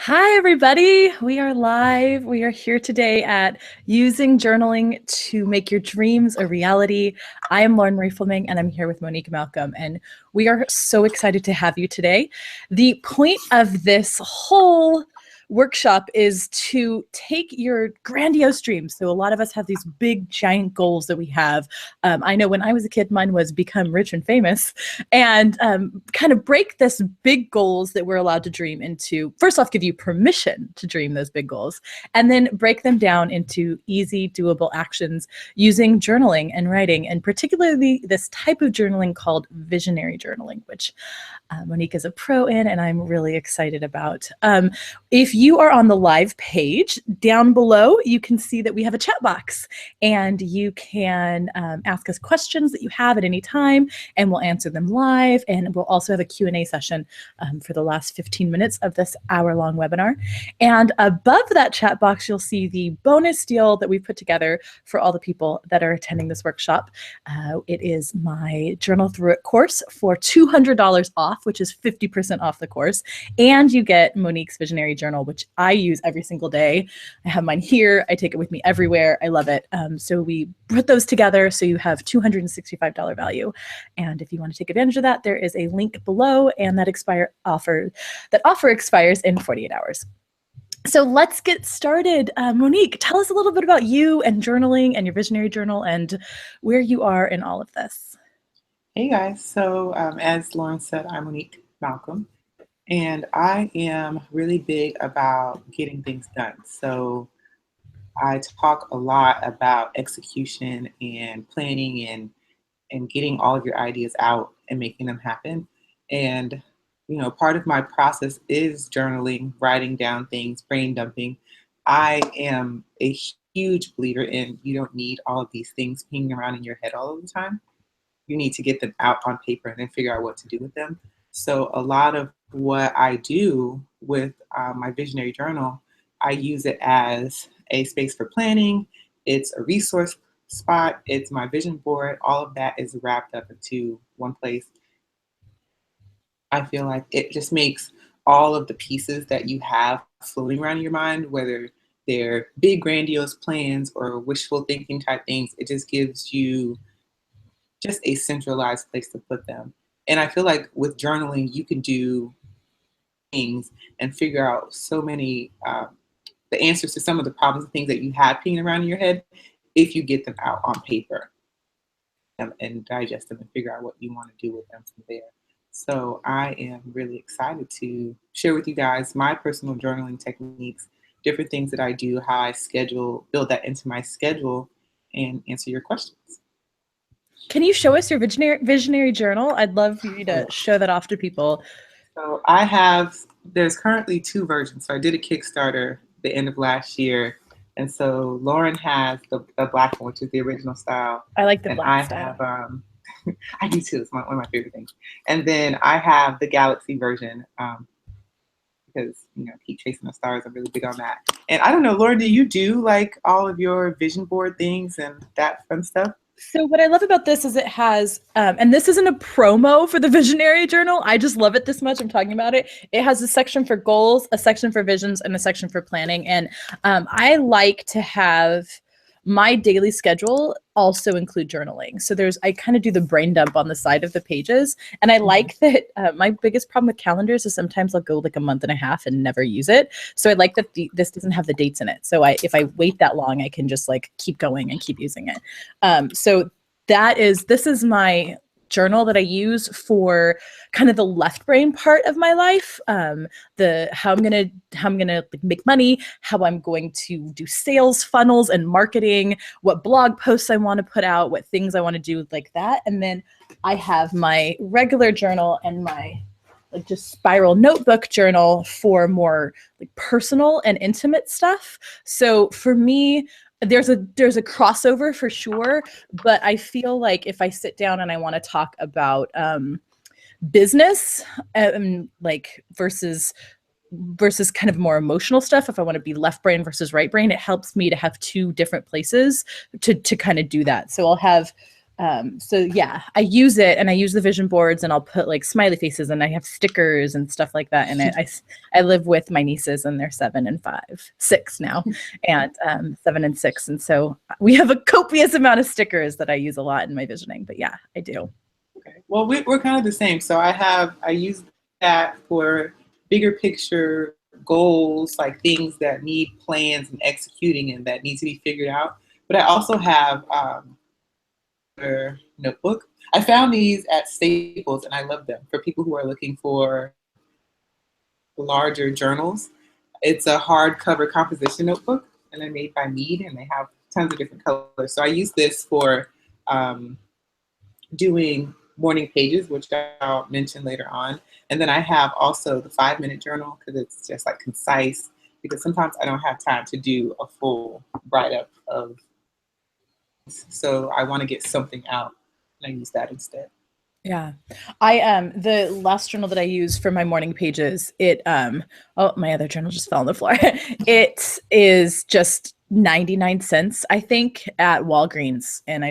Hi, everybody. We are live. We are here today at Using Journaling to Make Your Dreams a Reality. I am Lauren Marie Fleming, and I'm here with Monique Malcolm, and we are so excited to have you today. The point of this whole workshop is to take your grandiose dreams. So a lot of us have these big, giant goals that we have. I know when I was a kid, mine was become rich and famous, and kind of break this big goals that we're allowed to dream into. First off, give you permission to dream those big goals, and then break them down into easy, doable actions using journaling and writing, and particularly this type of journaling called visionary journaling, which Monique is a pro in, and I'm really excited about. If you are on the live page, down below, you can see that we have a chat box, and you can ask us questions that you have at any time, and we'll answer them live, and we'll also have a Q&A session for the last 15 minutes of this hour-long webinar. And above that chat box, you'll see the bonus deal that we've put together for all the people that are attending this workshop. It is my Journal Through It course for $200 off, which is 50% off the course. And you get Monique's Visionary Journal, which I use every single day. I have mine here. I take it with me everywhere. I love it. So we put those together so you have $265 value. And if you want to take advantage of that, there is a link below, and that offer expires in 48 hours. So let's get started. Monique, tell us a little bit about you and journaling and your visionary journal and where you are in all of this. Hey guys, so as Lauren said, I'm Monique Malcolm, and I am really big about getting things done. So I talk a lot about execution and planning and getting all of your ideas out and making them happen. And part of my process is journaling, writing down things, brain dumping. I am a huge believer in you don't need all of these things hanging around in your head all of the time. You need to get them out on paper and then figure out what to do with them. So a lot of what I do with my visionary journal, I use it as a space for planning. It's a resource spot. It's my vision board. All of that is wrapped up into one place. I feel like it just makes all of the pieces that you have floating around in your mind, whether they're big, grandiose plans or wishful thinking type things, it just gives you just a centralized place to put them. And I feel like with journaling, you can do things and figure out so many, the answers to some of the problems and things that you have pinging around in your head if you get them out on paper and digest them and figure out what you want to do with them from there. So I am really excited to share with you guys my personal journaling techniques, different things that I do, how I build that into my schedule, and answer your questions. Can you show us your visionary journal? I'd love for you to show that off to people. So there's currently 2 versions. So I did a Kickstarter the end of last year. And so Lauren has the black one, which is the original style. I like the and black I style. Have, I do too. It's one of my favorite things. And then I have the Galaxy version because, keep chasing the stars. I'm really big on that. And I don't know, Lauren, do you do like all of your vision board things and that fun stuff? So what I love about this is it has, and this isn't a promo for the visionary journal. I just love it this much. I'm talking about it. It has a section for goals, a section for visions, and a section for planning. And I like to have my daily schedule also include journaling. So I kind of do the brain dump on the side of the pages. And I like that my biggest problem with calendars is sometimes I'll go like a month and a half and never use it. So I like that this doesn't have the dates in it. So if I wait that long, I can just like keep going and keep using it. So this is my journal that I use for kind of the left brain part of my life, how I'm gonna make money, how I'm going to do sales funnels and marketing, what blog posts I want to put out, what things I want to do like that. And then I have my regular journal and my like just spiral notebook journal for more like personal and intimate stuff. So for me, there's a crossover for sure, but I feel like if I sit down and I want to talk about business like versus kind of more emotional stuff, if I want to be left brain versus right brain, it helps me to have 2 different places to kind of do that. So I'll have So yeah, I use it, and I use the vision boards, and I'll put like smiley faces, and I have stickers and stuff like that in it. I live with my nieces, and they're 7 and 5, 6 now, and 7 and 6, and so we have a copious amount of stickers that I use a lot in my visioning. But yeah, I do. Okay. Well, we're kind of the same. So I use that for bigger picture goals, like things that need plans and executing and that need to be figured out. But I also have a notebook. I found these at Staples and I love them for people who are looking for larger journals. It's a hardcover composition notebook and they're made by Mead and they have tons of different colors. So I use this for doing morning pages, which I'll mention later on. And then I have also the 5-minute journal because it's just like concise, because sometimes I don't have time to do a full write up of, so I want to get something out and I use that instead. Yeah. I the last journal that I use for my morning pages, oh, my other journal just fell on the floor. It is just 99 cents, I think, at Walgreens, and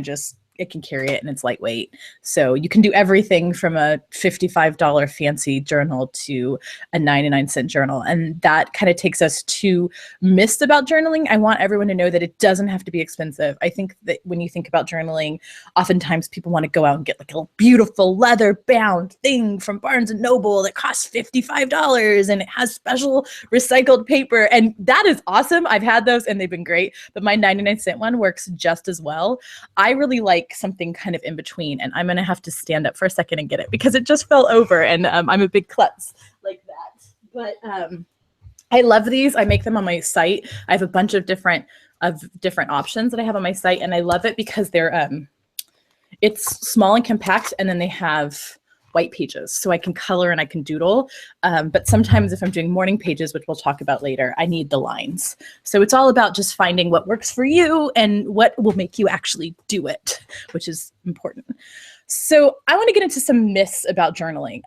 it can carry it and it's lightweight. So you can do everything from a $55 fancy journal to a 99-cent journal. And that kind of takes us to myths about journaling. I want everyone to know that it doesn't have to be expensive. I think that when you think about journaling, oftentimes people want to go out and get like a beautiful leather bound thing from Barnes and Noble that costs $55 and it has special recycled paper. And that is awesome. I've had those and they've been great, but my 99-cent one works just as well. I really like something kind of in between, and I'm going to have to stand up for a second and get it because it just fell over, and I'm a big klutz like that. But I love these. I make them on my site. I have a bunch of different options that I have on my site, and I love it because they're it's small and compact, and then they have white pages, so I can color and I can doodle. But sometimes if I'm doing morning pages, which we'll talk about later, I need the lines. So it's all about just finding what works for you and what will make you actually do it, which is important. So I want to get into some myths about journaling.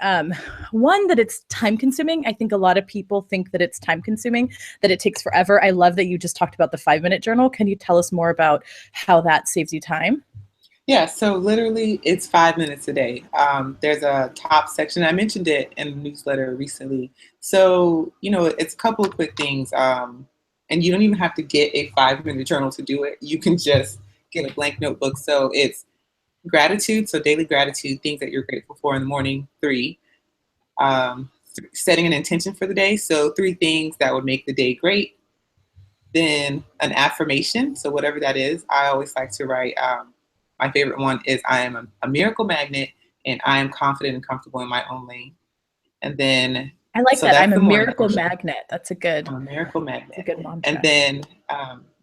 One, that it's time consuming. I think a lot of people think that it's time consuming, that it takes forever. I love that you just talked about the 5-minute journal. Can you tell us more about how that saves you time? Yeah, so literally it's 5 minutes a day. There's a top section. I mentioned it in the newsletter recently. So, it's a couple of quick things. And you don't even have to get a 5-minute journal to do it. You can just get a blank notebook. So it's gratitude. So daily gratitude, things that you're grateful for in the morning. 3, setting an intention for the day. So 3 things that would make the day great. Then an affirmation. So whatever that is, I always like to write, my favorite one is I am a miracle magnet and I am confident and comfortable in my own lane. And then, I like so that. that's I'm a the morning miracle portion. magnet. That's a good, I'm a miracle that's a magnet. good mantra. And then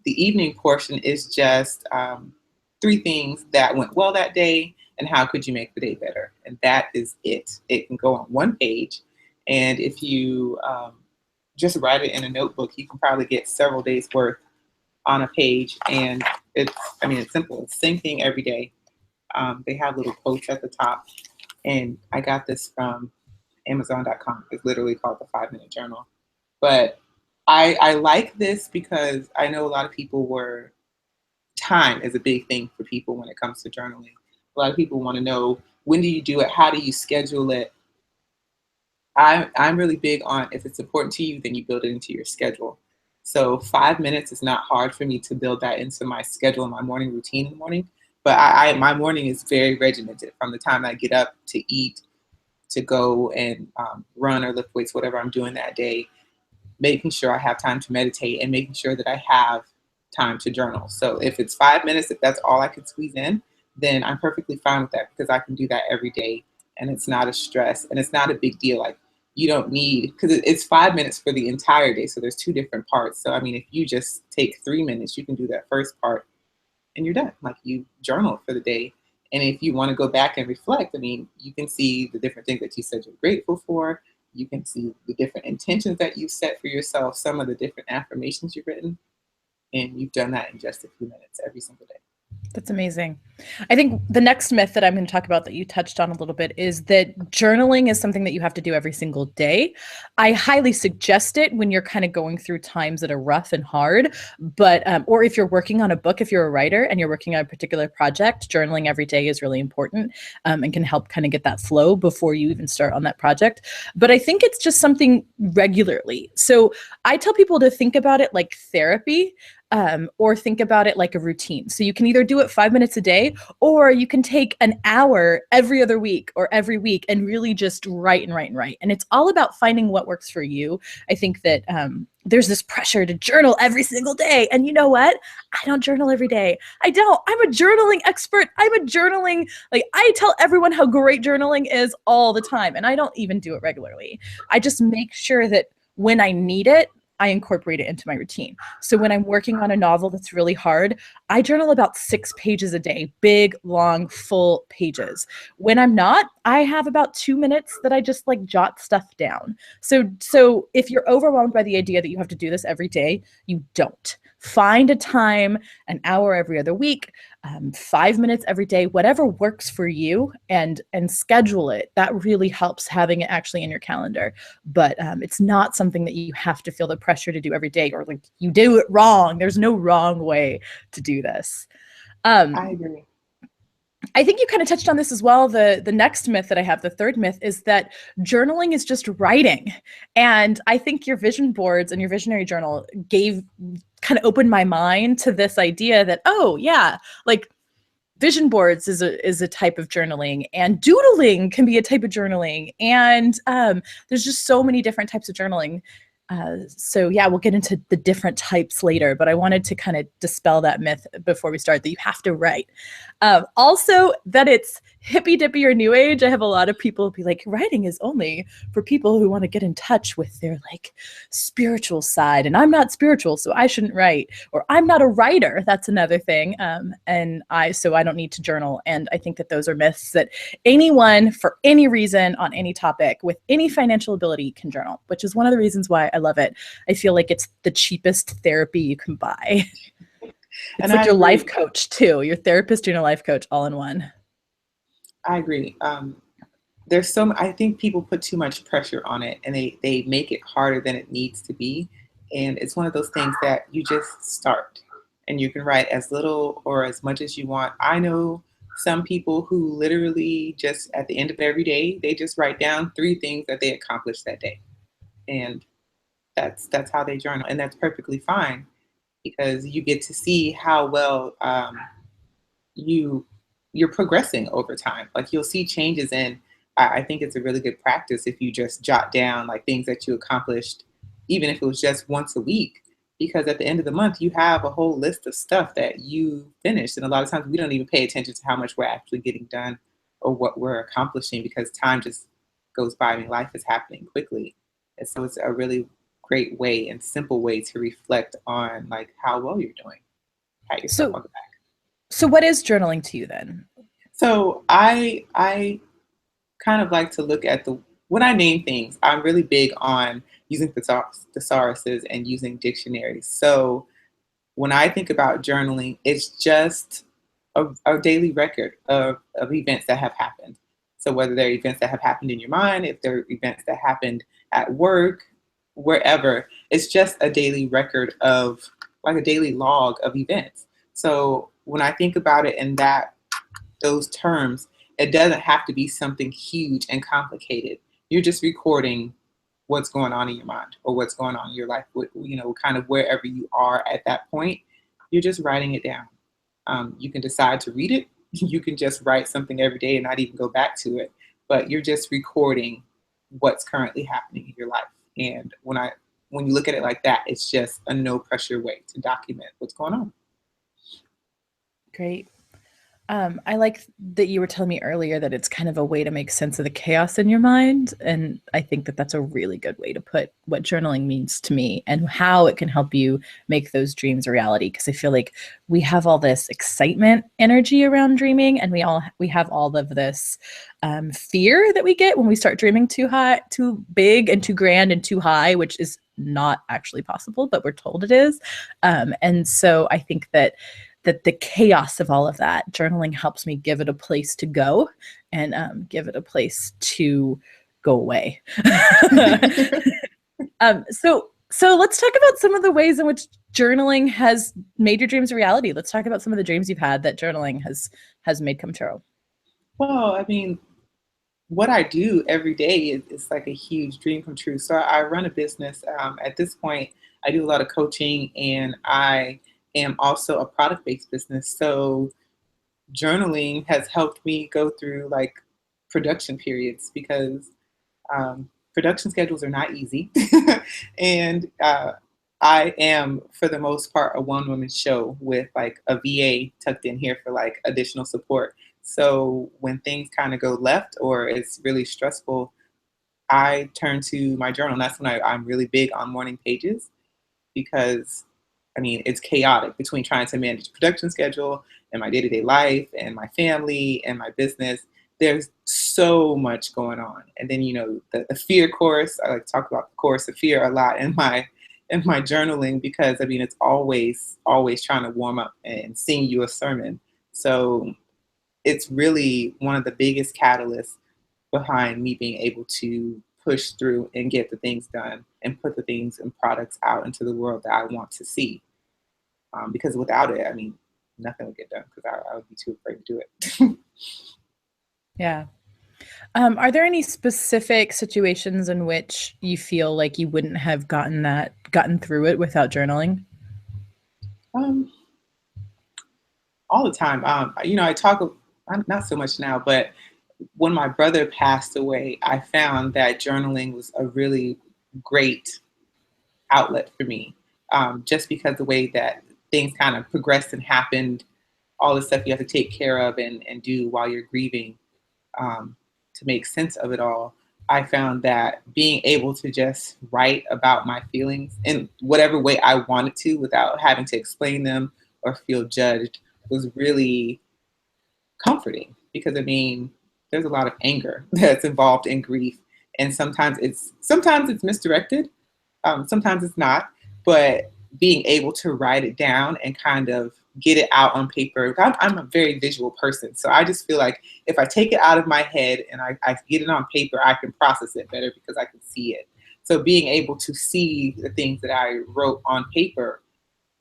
the evening portion is just 3 things that went well that day and how could you make the day better? And that is it. It can go on one page. And if you just write it in a notebook, you can probably get several days worth on a page. And it's simple. It's the same thing every day. They have little quotes at the top. And I got this from Amazon.com. It's literally called the 5-minute journal. But I like this because I know a lot of people time is a big thing for people when it comes to journaling. A lot of people want to know, when do you do it? How do you schedule it? I'm really big on, if it's important to you, then you build it into your schedule. So 5 minutes is not hard for me to build that into my schedule and my morning routine in the morning. But my morning is very regimented from the time I get up to eat, to go and run or lift weights, whatever I'm doing that day, making sure I have time to meditate and making sure that I have time to journal. So if it's 5 minutes, if that's all I can squeeze in, then I'm perfectly fine with that because I can do that every day and it's not a stress and it's not a big deal. Like, you don't need, because it's 5 minutes for the entire day. So there's 2 different parts. So, if you just take 3 minutes, you can do that first part and you're done. Like, you journal for the day. And if you want to go back and reflect, you can see the different things that you said you're grateful for. You can see the different intentions that you set for yourself, some of the different affirmations you've written, and you've done that in just a few minutes every single day. That's amazing. I think the next myth that I'm going to talk about that you touched on a little bit is that journaling is something that you have to do every single day. I highly suggest it when you're kind of going through times that are rough and hard, but or if you're working on a book, if you're a writer and you're working on a particular project, journaling every day is really important, and can help kind of get that flow before you even start on that project. But I think it's just something regularly. So I tell people to think about it like therapy, or think about it like a routine. So you can either do it 5 minutes a day, or you can take an hour every other week or every week and really just write and write and write. And it's all about finding what works for you. I think that there's this pressure to journal every single day. And you know what? I don't journal every day. I don't. I'm a journaling expert. Like, I tell everyone how great journaling is all the time. And I don't even do it regularly. I just make sure that when I need it, I incorporate it into my routine. So when I'm working on a novel that's really hard, I journal about 6 pages a day, big, long, full pages. When I'm not, I have about 2 minutes that I just like jot stuff down. So if you're overwhelmed by the idea that you have to do this every day, you don't. Find a time, an hour every other week, 5 minutes every day, whatever works for you, and schedule it. That really helps having it actually in your calendar. But it's not something that you have to feel the pressure to do every day, or like you do it wrong. There's no wrong way to do this. I agree. I think you kind of touched on this as well. The next myth that I have, the third myth, is that journaling is just writing. And I think your vision boards and your visionary journal kind of opened my mind to this idea that, oh yeah, like vision boards is a type of journaling, and doodling can be a type of journaling. And there's just so many different types of journaling. So yeah, we'll get into the different types later, but I wanted to kind of dispel that myth before we start that you have to write. Also, that it's hippy dippy or new age. I have a lot of people be like, writing is only for people who want to get in touch with their like spiritual side, and I'm not spiritual, so I shouldn't write. Or I'm not a writer. That's another thing. So I don't need to journal. And I think that those are myths that anyone for any reason on any topic with any financial ability can journal, which is one of the reasons why I love it. I feel like it's the cheapest therapy you can buy. It's And like I your agree. life coach too, your therapist and your life coach all in one. I agree. I think people put too much pressure on it, and they make it harder than it needs to be. And it's one of those things that you just start, and you can write as little or as much as you want. I know some people who literally just at the end of every day, they just write down 3 things that they accomplished that day. And that's how they journal. And that's perfectly fine, because you get to see how well you you're progressing over time. Like you'll see changes, and I think it's a really good practice if you just jot down like things that you accomplished, even if it was just once a week. Because at the end of the month, you have a whole list of stuff that you finished, and a lot of times we don't even pay attention to how much we're actually getting done or what we're accomplishing, because time just goes by. I mean, life is happening quickly, and so it's a really great way and simple way to reflect on like how well you're doing. Pat yourself So on the back. so what is journaling to you then? So I kind of like to look at when I name things, I'm really big on using thesauruses and using dictionaries. So when I think about journaling, it's just a daily record of events that have happened. So whether they're events that have happened in your mind, if they're events that happened at work, wherever, it's just a daily record of like a daily log of events. So when I think about it in those terms, it doesn't have to be something huge and complicated. You're just recording what's going on in your mind or what's going on in your life, kind of wherever you are at that point. You're just writing it down. You can decide to read it. You can just write something every day and not even go back to it. But you're just recording what's currently happening in your life. And when you look at it like that, it's just a no pressure way to document what's going on. Great. I like that you were telling me earlier that it's kind of a way to make sense of the chaos in your mind. And I think that that's a really good way to put what journaling means to me and how it can help you make those dreams a reality. Because I feel like we have all this excitement energy around dreaming, and we have all of this fear that we get when we start dreaming too high, too big and too grand and too high, which is not actually possible, but we're told it is. And so I think that that the chaos of all of that, journaling helps me give it a place to go and give it a place to go away. So let's talk about some of the ways in which journaling has made your dreams a reality. Let's talk about some of the dreams you've had that journaling has made come true. Well, I mean, what I do every day is like a huge dream come true. So I run a business. At this point, I do a lot of coaching, and I am also a product-based business. So journaling has helped me go through like production periods because production schedules are not easy. And I am, for the most part, a one-woman show with like a VA tucked in here for like additional support. So when things kind of go left or it's really stressful, I turn to my journal. And that's when I'm really big on morning pages because, I mean, it's chaotic between trying to manage a production schedule and my day-to-day life and my family and my business. There's so much going on. And then, you know, the fear course, I like to talk about the course of fear a lot in my journaling because, I mean, it's always trying to warm up and sing you a sermon. So it's really one of the biggest catalysts behind me being able to push through and get the things done and put the things and products out into the world that I want to see. Because without it, I mean, nothing would get done because I would be too afraid to do it. Yeah. Are there any specific situations in which you feel like you wouldn't have gotten through it without journaling? um, all the time. You know, I talk, not so much now, but when my brother passed away, I found that journaling was a really great outlet for me. Just because the way that things kind of progressed and happened, all the stuff you have to take care of and do while you're grieving, to make sense of it all. I found that being able to just write about my feelings in whatever way I wanted to without having to explain them or feel judged was really comforting because, I mean, there's a lot of anger that's involved in grief, and sometimes it's misdirected, sometimes it's not, but being able to write it down and kind of get it out on paper. I'm a very visual person, so I just feel like if I take it out of my head and I get it on paper, I can process it better because I can see it. So being able to see the things that I wrote on paper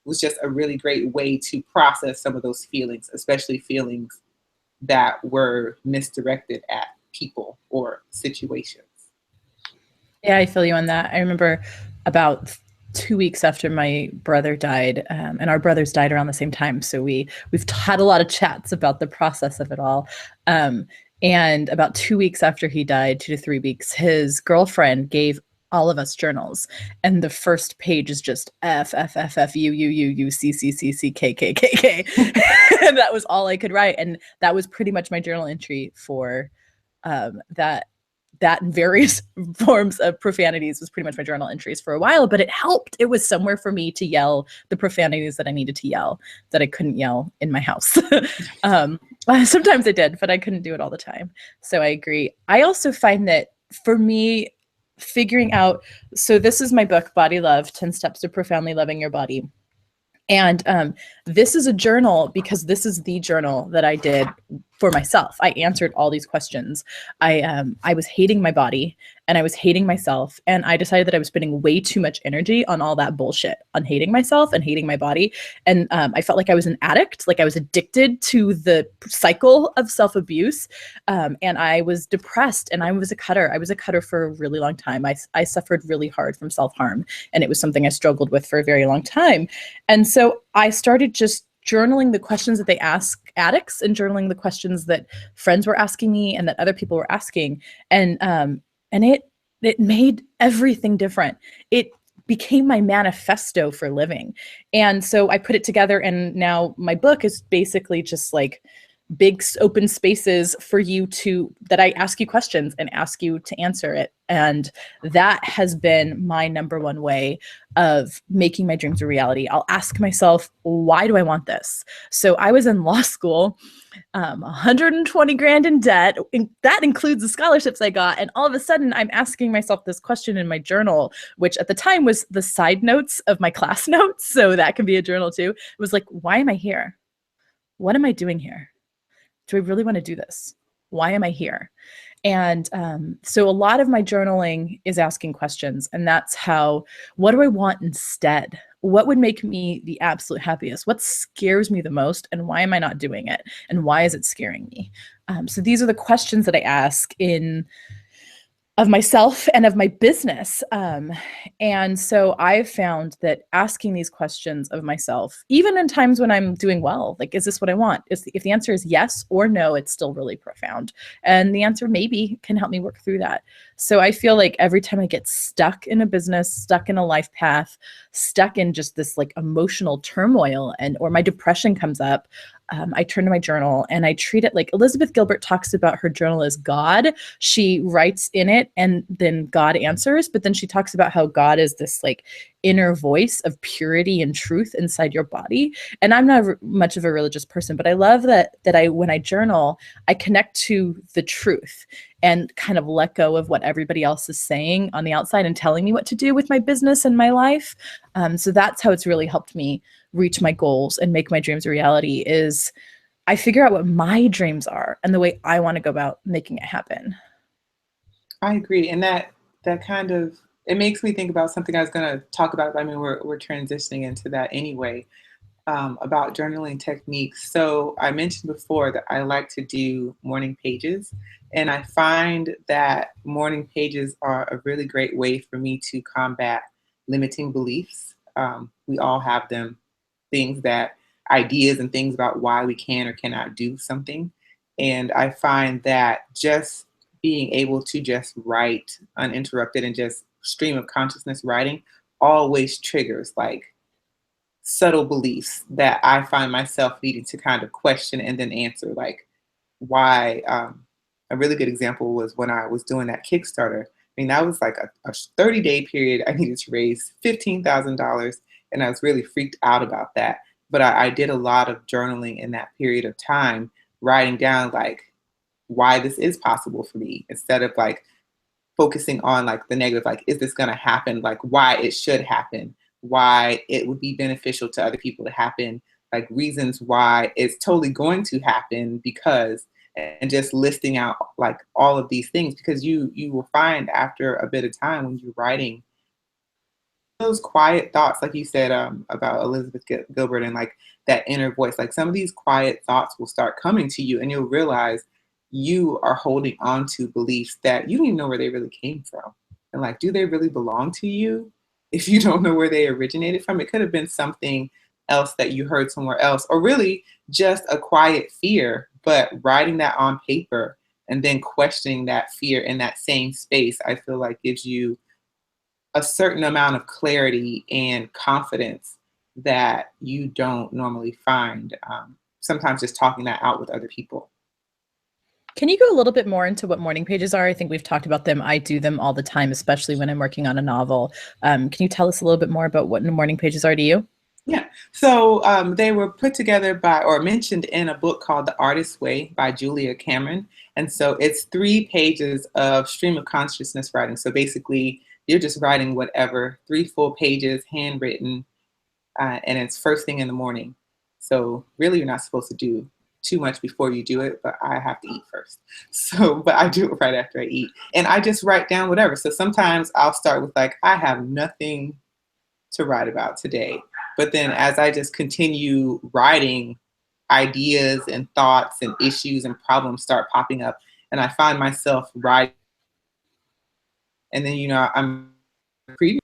was just a really great way to process some of those feelings, especially feelings that were misdirected at people or situations. Yeah, I feel you on that. I remember about 2 weeks after my brother died, and our brothers died around the same time, so we've had a lot of chats about the process of it all. And about 2 weeks after he died, 2 to 3 weeks, his girlfriend gave all of us journals, and the first page is just F F F F U U U U C C C C K K K K, and that was all I could write, and that was pretty much my journal entry for that in various forms of profanities was pretty much my journal entries for a while, but it helped. It was somewhere for me to yell the profanities that I needed to yell that I couldn't yell in my house. Sometimes I did, but I couldn't do it all the time. So I agree. I also find that for me, figuring out, so this is my book, Bawdy Love, 10 Steps to Profoundly Loving Your Body. And this is a journal because this is the journal that I did for myself. I answered all these questions. I was hating my body and I was hating myself, and I decided that I was spending way too much energy on all that bullshit, on hating myself and hating my body. And I felt like I was an addict, like I was addicted to the cycle of self-abuse. And I was depressed, and I was a cutter. I was a cutter for a really long time. I suffered really hard from self-harm, and it was something I struggled with for a very long time. And so I started just journaling the questions that they ask addicts and journaling the questions that friends were asking me and that other people were asking. And it made everything different. It became my manifesto for living. And so I put it together, and now my book is basically just like big open spaces for you that I ask you questions and ask you to answer it. And that has been my number one way of making my dreams a reality. I'll ask myself, why do I want this? So I was in law school, 120 grand in debt. That includes the scholarships I got. And all of a sudden I'm asking myself this question in my journal, which at the time was the side notes of my class notes. So that can be a journal too. It was like, why am I here? what am I doing here? Do I really want to do this? Why am I here? And so a lot of my journaling is asking questions. And that's how, what do I want instead? What would make me the absolute happiest? What scares me the most? And why am I not doing it? And why is it scaring me? So these are the questions that I ask in of myself and of my business. And so I've found that asking these questions of myself, even in times when I'm doing well, like, is this what I want? If the answer is yes or no, it's still really profound. And the answer maybe can help me work through that. So I feel like every time I get stuck in a business, stuck in a life path, stuck in just this like emotional turmoil or my depression comes up, I turn to my journal and I treat it like Elizabeth Gilbert talks about her journal as God. She writes in it and then God answers, but then she talks about how God is this like inner voice of purity and truth inside your body. And I'm not much of a religious person, but I love that when I journal, I connect to the truth and kind of let go of what everybody else is saying on the outside and telling me what to do with my business and my life. So that's how it's really helped me reach my goals and make my dreams a reality is I figure out what my dreams are and the way I want to go about making it happen. I agree, and that kind of it makes me think about something I was going to talk about. I mean, we're transitioning into that anyway, about journaling techniques. So I mentioned before that I like to do morning pages, and I find that morning pages are a really great way for me to combat limiting beliefs. We all have them, things that ideas and things about why we can or cannot do something. And I find that just being able to just write uninterrupted and just stream of consciousness writing always triggers like subtle beliefs that I find myself needing to kind of question and then answer. Like why, a really good example was when I was doing that Kickstarter. I mean, that was like a 30-day period. I needed to raise $15,000, and I was really freaked out about that. But I did a lot of journaling in that period of time, writing down like why this is possible for me instead of like focusing on like the negative, like, is this going to happen? Like, why it should happen, why it would be beneficial to other people to happen, like reasons why it's totally going to happen because, and just listing out like all of these things because you will find after a bit of time when you're writing those quiet thoughts, like you said, about Elizabeth Gilbert and like that inner voice, like some of these quiet thoughts will start coming to you and you'll realize you are holding on to beliefs that you don't even know where they really came from. And like, do they really belong to you? If you don't know where they originated from, it could have been something else that you heard somewhere else, or really just a quiet fear, but writing that on paper and then questioning that fear in that same space, I feel like gives you a certain amount of clarity and confidence that you don't normally find. Sometimes just talking that out with other people. Can you go a little bit more into what morning pages are? I think we've talked about them. I do them all the time, especially when I'm working on a novel. Can you tell us a little bit more about what morning pages are to you? Yeah. So they were put together by or mentioned in a book called The Artist's Way by Julia Cameron. And so it's 3 pages of stream of consciousness writing. So basically, you're just writing whatever, 3 full pages, handwritten, and it's first thing in the morning. So really, you're not supposed to do too much before you do it, but I have to eat first. So, but I do it right after I eat. And I just write down whatever. So sometimes I'll start with like, I have nothing to write about today. But then as I just continue writing, ideas and thoughts and issues and problems start popping up. And I find myself writing. And then, I'm preview.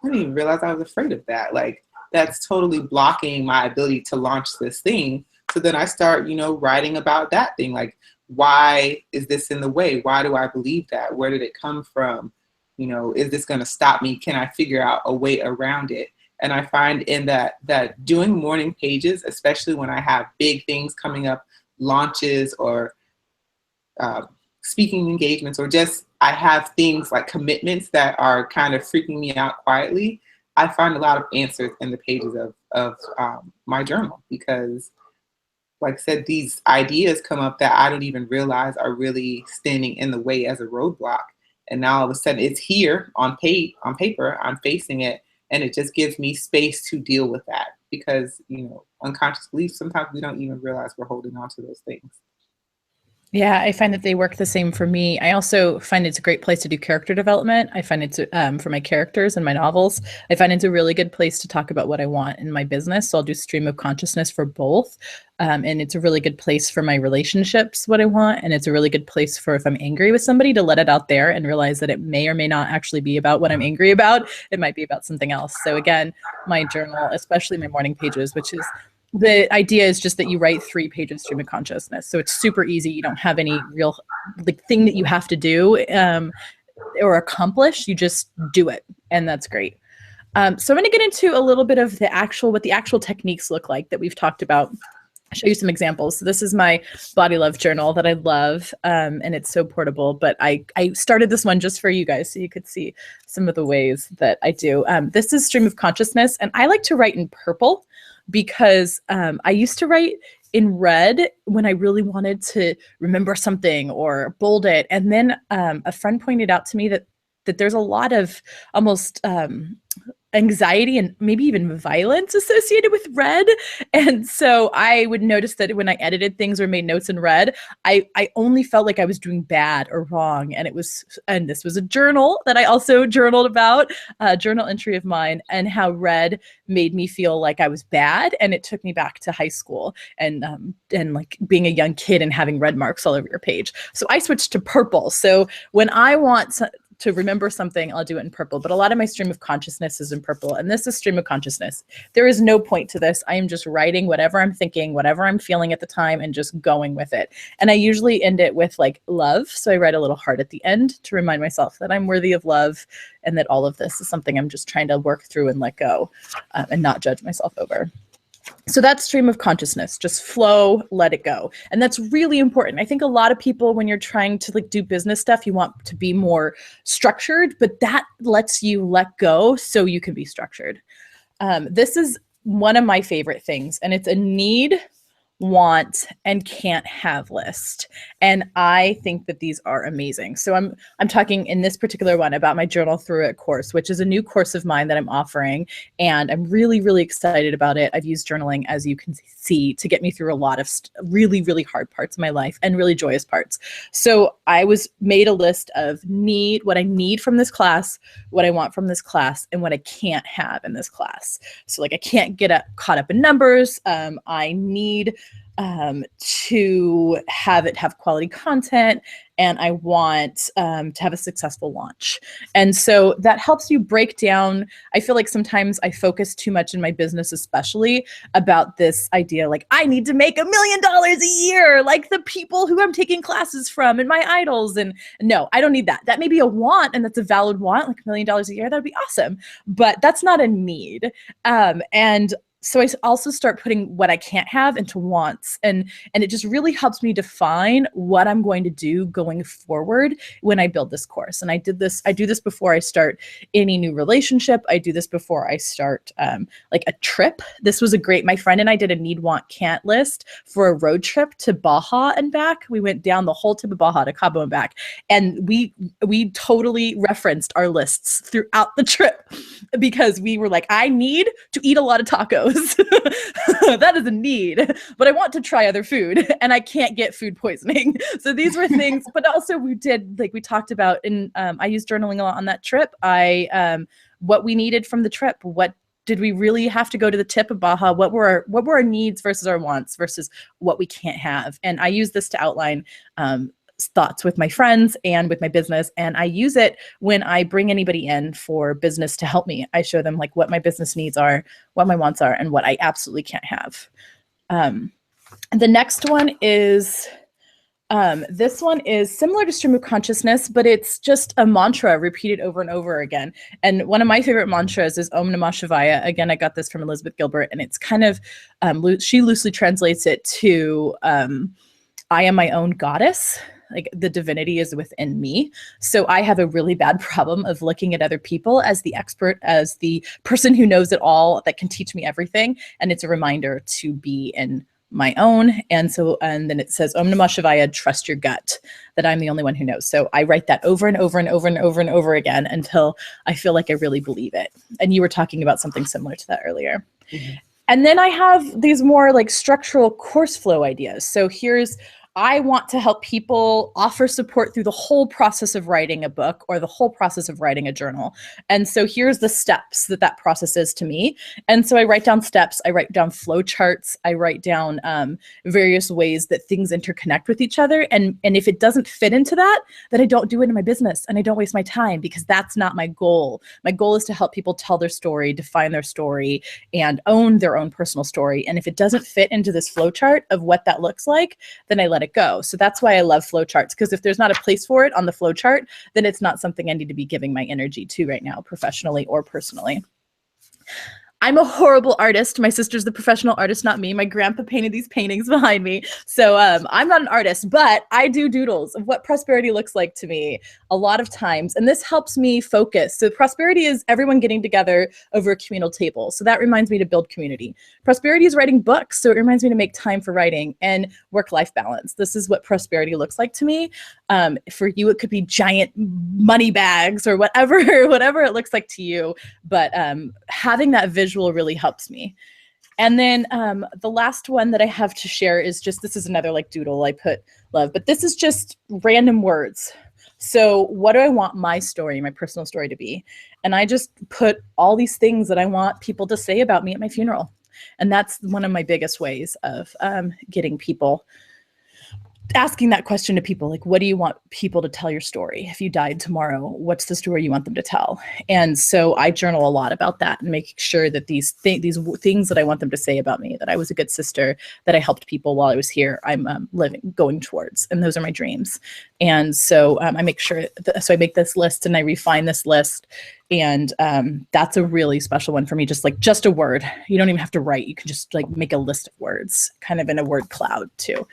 I didn't even realize I was afraid of that. Like, that's totally blocking my ability to launch this thing. So then I start, writing about that thing. Like, why is this in the way? Why do I believe that? Where did it come from? Is this going to stop me? Can I figure out a way around it? And I find in that doing morning pages, especially when I have big things coming up, launches or speaking engagements, or just I have things like commitments that are kind of freaking me out quietly, I find a lot of answers in the pages of my journal because, like I said, these ideas come up that I don't even realize are really standing in the way as a roadblock. And now all of a sudden it's here on paper, I'm facing it, and it just gives me space to deal with that because, unconscious beliefs, sometimes we don't even realize we're holding on to those things. Yeah, I find that they work the same for me. I also find it's a great place to do character development. I find it's for my characters and my novels. I find it's a really good place to talk about what I want in my business. So I'll do stream of consciousness for both. And it's a really good place for my relationships, what I want. And it's a really good place for if I'm angry with somebody to let it out there and realize that it may or may not actually be about what I'm angry about. It might be about something else. So again, my journal, especially my morning pages, which is the idea is just that you write 3 pages stream of consciousness. So it's super easy. You don't have any real thing that you have to do or accomplish. You just do it. And that's great. So I'm going to get into a little bit of what the actual techniques look like that we've talked about. I'll show you some examples. So this is my Bawdy Love journal that I love, and it's so portable, but I started this one just for you guys so you could see some of the ways that I do. This is stream of consciousness, and I like to write in purple because I used to write in red when I really wanted to remember something or bold it. And then a friend pointed out to me that there's a lot of almost anxiety and maybe even violence associated with red. And so I would notice that when I edited things or made notes in red, I only felt like I was doing bad or wrong. And this was a journal that I also journaled about, a journal entry of mine, and how red made me feel like I was bad. And it took me back to high school and like being a young kid and having red marks all over your page. So I switched to purple. So when I want to remember something, I'll do it in purple. But a lot of my stream of consciousness is in purple. And this is stream of consciousness. There is no point to this. I am just writing whatever I'm thinking, whatever I'm feeling at the time, and just going with it. And I usually end it with like love. So I write a little heart at the end to remind myself that I'm worthy of love and that all of this is something I'm just trying to work through and let go and not judge myself over. So that's stream of consciousness, just flow, let it go. And that's really important. I think a lot of people, when you're trying to like do business stuff, you want to be more structured, but that lets you let go so you can be structured. This is one of my favorite things, and it's a need, want, and can't have list. And I think that these are amazing. So I'm talking in this particular one about my Journal Through It course, which is a new course of mine that I'm offering. And I'm really, really excited about it. I've used journaling, as you can see, to get me through a lot of really, really hard parts of my life and really joyous parts. So I made a list of what I need from this class, what I want from this class, and what I can't have in this class. So like I can't get caught up in numbers. I need to have quality content, and I want to have a successful launch. And so that helps you break down. I feel like sometimes I focus too much in my business, especially about this idea, like I need to make $1 million a year, like the people who I'm taking classes from and my idols. And no, I don't need that. That may be a want, and that's a valid want, like $1 million a year. That'd be awesome. But that's not a need. And so I also start putting what I can't have into wants, and it just really helps me define what I'm going to do going forward when I build this course. And I do this before I start any new relationship. I do this before I start like a trip. This was my friend and I did a need, want, can't list for a road trip to Baja and back. We went down the whole tip of Baja to Cabo and back, and we totally referenced our lists throughout the trip because we were like, I need to eat a lot of tacos. That is a need, but I want to try other food and I can't get food poisoning. So these were things, but also we talked about I used journaling a lot on that trip. What we needed from the trip, what did we really have to go to the tip of Baja? What were our needs versus our wants versus what we can't have? And I use this to outline thoughts with my friends and with my business. And I use it when I bring anybody in for business to help me. I show them like what my business needs are, what my wants are, and what I absolutely can't have. The next one is, this one is similar to stream of consciousness, but it's just a mantra repeated over and over again. And one of my favorite mantras is Om Namah Shivaya. Again, I got this from Elizabeth Gilbert, and it's kind of, she loosely translates it to, I am my own goddess. Like the divinity is within me. So I have a really bad problem of looking at other people as the expert, as the person who knows it all, that can teach me everything. And it's a reminder to be in my own. And then it says, Om Namah Shivaya, trust your gut, that I'm the only one who knows. So I write that over and over and over and over and over again until I feel like I really believe it. And you were talking about something similar to that earlier. Mm-hmm. And then I have these more like structural course flow ideas. So I want to help people offer support through the whole process of writing a book or the whole process of writing a journal. And so here's the steps that process is to me. And so I write down steps, I write down flow charts, I write down various ways that things interconnect with each other. And if it doesn't fit into that, then I don't do it in my business and I don't waste my time, because that's not my goal. My goal is to help people tell their story, define their story, and own their own personal story. And if it doesn't fit into this flow chart of what that looks like, then I let it go. So that's why I love flow charts, because if there's not a place for it on the flow chart, then it's not something I need to be giving my energy to right now, professionally or personally. I'm a horrible artist. My sister's the professional artist, not me. My grandpa painted these paintings behind me. So I'm not an artist, but I do doodles of what prosperity looks like to me a lot of times. And this helps me focus. So prosperity is everyone getting together over a communal table. So that reminds me to build community. Prosperity is writing books. So it reminds me to make time for writing, and work-life balance. This is what prosperity looks like to me. For you, it could be giant money bags or whatever it looks like to you. But having that visual really helps me. And then the last one that I have to share is just, this is another like doodle I put love, but this is just random words. So what do I want my story, my personal story to be? And I just put all these things that I want people to say about me at my funeral. And that's one of my biggest ways of getting people, asking that question to people, like, what do you want people to tell your story? If you died tomorrow, what's the story you want them to tell? And so I journal a lot about that and making sure that these things that I want them to say about me, that I was a good sister, that I helped people while I was here, I'm going towards, and those are my dreams. And so I make sure, so I make this list and I refine this list. And that's a really special one for me. Just a word. You don't even have to write. You can just like make a list of words, kind of in a word cloud too.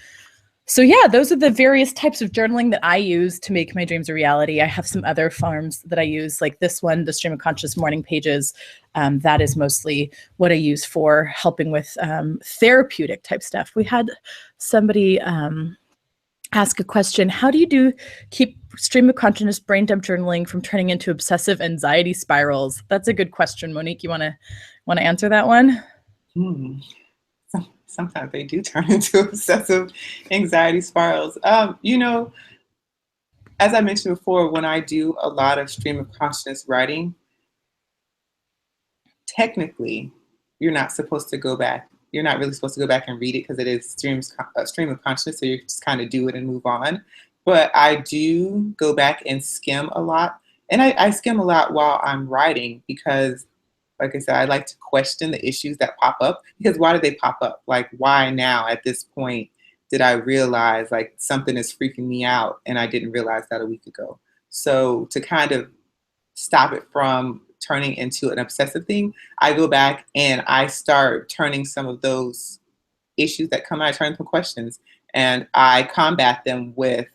So yeah, those are the various types of journaling that I use to make my dreams a reality. I have some other forms that I use, like this one, the Stream of Conscious Morning Pages. That is mostly what I use for helping with therapeutic type stuff. We had somebody ask a question: how do you keep stream of consciousness brain dump journaling from turning into obsessive anxiety spirals? That's a good question. Monique, you want to answer that one? Sometimes they do turn into obsessive anxiety spirals. As I mentioned before, when I do a lot of stream of consciousness writing, technically, you're not supposed to go back. You're not really supposed to go back and read it, because it is a stream of consciousness, so you just kind of do it and move on. But I do go back and skim a lot. And I skim a lot while I'm writing, because like I said, I like to question the issues that pop up, because why did they pop up? Like, why now at this point did I realize like something is freaking me out and I didn't realize that a week ago? So to kind of stop it from turning into an obsessive thing, I go back and I start turning some of those issues that come out, I turn them questions, and I combat them with,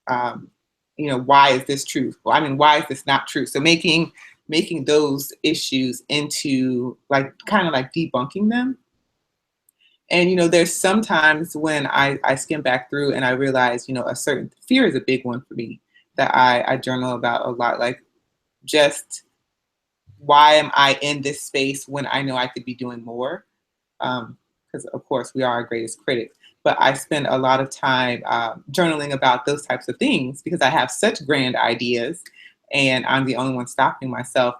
why is this true? Well, I mean, why is this not true? So making those issues into like kind of like debunking them. And there's sometimes when I skim back through and I realize a certain fear is a big one for me that I journal about a lot, like just why am I in this space when I know I could be doing more, because of course we are our greatest critics. But I spend a lot of time journaling about those types of things, because I have such grand ideas and I'm the only one stopping myself.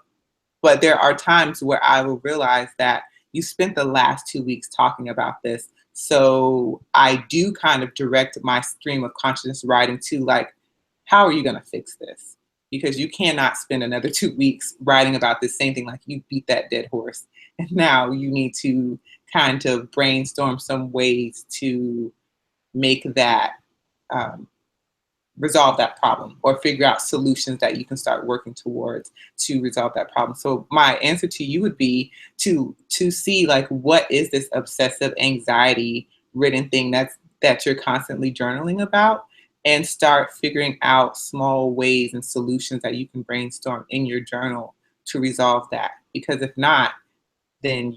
But there are times where I will realize that you spent the last 2 weeks talking about this. So I do kind of direct my stream of consciousness writing to like, how are you going to fix this? Because you cannot spend another 2 weeks writing about this same thing, like you beat that dead horse. And now you need to kind of brainstorm some ways to make that resolve that problem, or figure out solutions that you can start working towards to resolve that problem. So my answer to you would be to see like, what is this obsessive anxiety ridden thing that you're constantly journaling about, and start figuring out small ways and solutions that you can brainstorm in your journal to resolve that. Because if not, then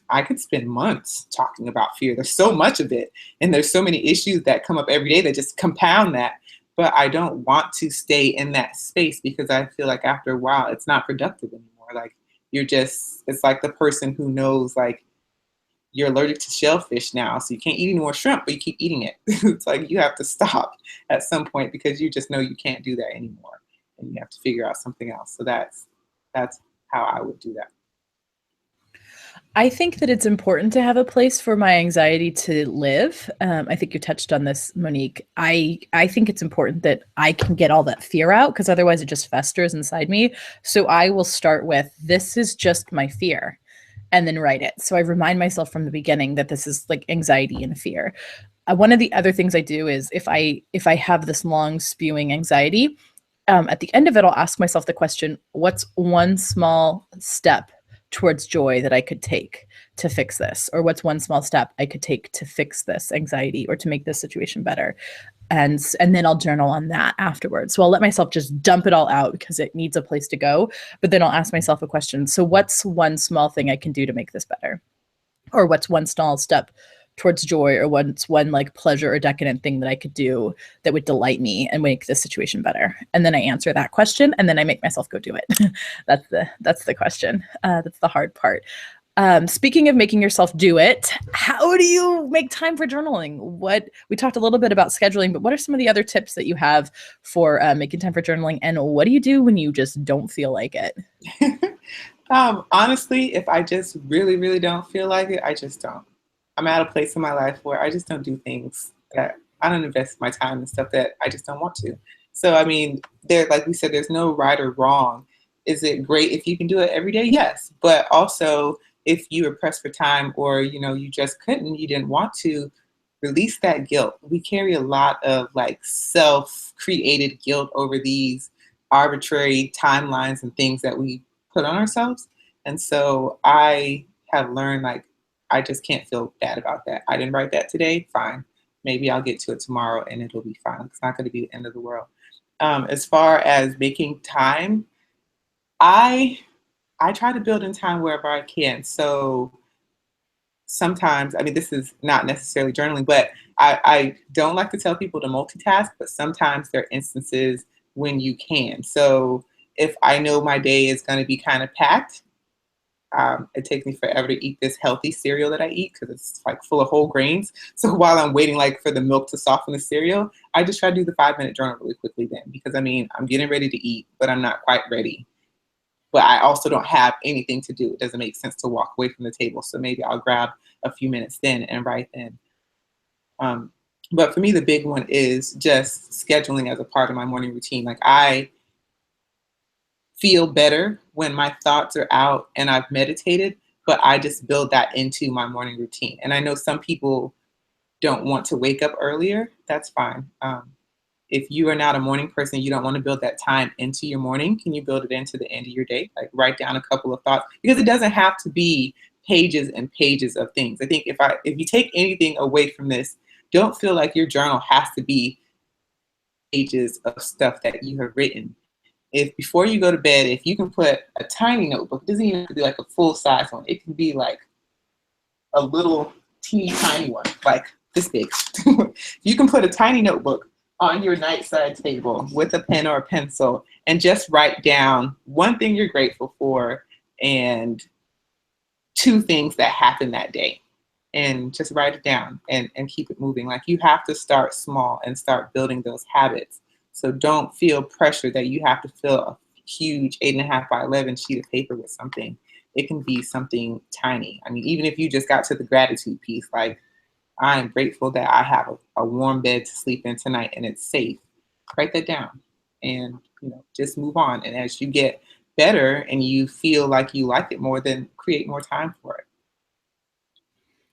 I could spend months talking about fear. There's so much of it, and there's so many issues that come up every day that just compound that. But I don't want to stay in that space, because I feel like after a while, it's not productive anymore. Like it's like the person who knows like you're allergic to shellfish now, so you can't eat any more shrimp, but you keep eating it. It's like you have to stop at some point because you just know you can't do that anymore, and you have to figure out something else. So that's how I would do that. I think that it's important to have a place for my anxiety to live. I think you touched on this, Monique. I think it's important that I can get all that fear out, because otherwise it just festers inside me. So I will start with, this is just my fear, and then write it. So I remind myself from the beginning that this is like anxiety and fear. One of the other things I do is, if I have this long spewing anxiety, at the end of it, I'll ask myself the question, what's one small step towards joy that I could take to fix this? Or what's one small step I could take to fix this anxiety or to make this situation better? And then I'll journal on that afterwards. So I'll let myself just dump it all out because it needs a place to go. But then I'll ask myself a question. So what's one small thing I can do to make this better? Or what's one small step towards joy, or what's one like pleasure or decadent thing that I could do that would delight me and make this situation better? And then I answer that question, and then I make myself go do it. That's the question. That's the hard part. Speaking of making yourself do it, how do you make time for journaling? We talked a little bit about scheduling, but what are some of the other tips that you have for making time for journaling? And what do you do when you just don't feel like it? Honestly, if I just really, really don't feel like it, I just don't. I'm at a place in my life where I just don't do things that I don't invest my time in stuff that I just don't want to. So, I mean, like we said, there's no right or wrong. Is it great if you can do it every day? Yes. But also, if you were pressed for time, or, you just couldn't, you didn't want to, release that guilt. We carry a lot of like self-created guilt over these arbitrary timelines and things that we put on ourselves. And so I have learned, like, I just can't feel bad about that. I didn't write that today. Fine. Maybe I'll get to it tomorrow and it'll be fine. It's not going to be the end of the world. As far as making time, I try to build in time wherever I can. So sometimes, I mean, this is not necessarily journaling, but I don't like to tell people to multitask, but sometimes there are instances when you can. So if I know my day is going to be kind of packed, it takes me forever to eat this healthy cereal that I eat because it's like full of whole grains. So while I'm waiting like for the milk to soften the cereal, I just try to do the 5-minute journal really quickly then, because I mean, I'm getting ready to eat, but I'm not quite ready. But I also don't have anything to do. It doesn't make sense to walk away from the table. So maybe I'll grab a few minutes then and write then. But for me, the big one is just scheduling as a part of my morning routine. Like, I feel better when my thoughts are out and I've meditated, but I just build that into my morning routine. And I know some people don't want to wake up earlier. That's fine. If you are not a morning person, you don't want to build that time into your morning, can you build it into the end of your day? Like, write down a couple of thoughts, because it doesn't have to be pages and pages of things. I think if you take anything away from this, don't feel like your journal has to be pages of stuff that you have written. If before you go to bed, if you can put a tiny notebook, it doesn't even have to be like a full size one. It can be like a little teeny tiny one, like this big. You can put a tiny notebook on your nightside table with a pen or a pencil and just write down one thing you're grateful for and 2 things that happened that day, and just write it down and keep it moving. Like, you have to start small and start building those habits. So don't feel pressure that you have to fill a huge 8.5 by 11 sheet of paper with something. It can be something tiny. I mean, even if you just got to the gratitude piece, like, I am grateful that I have a warm bed to sleep in tonight and it's safe. Write that down and, just move on. And as you get better and you feel like you like it more, then create more time for it.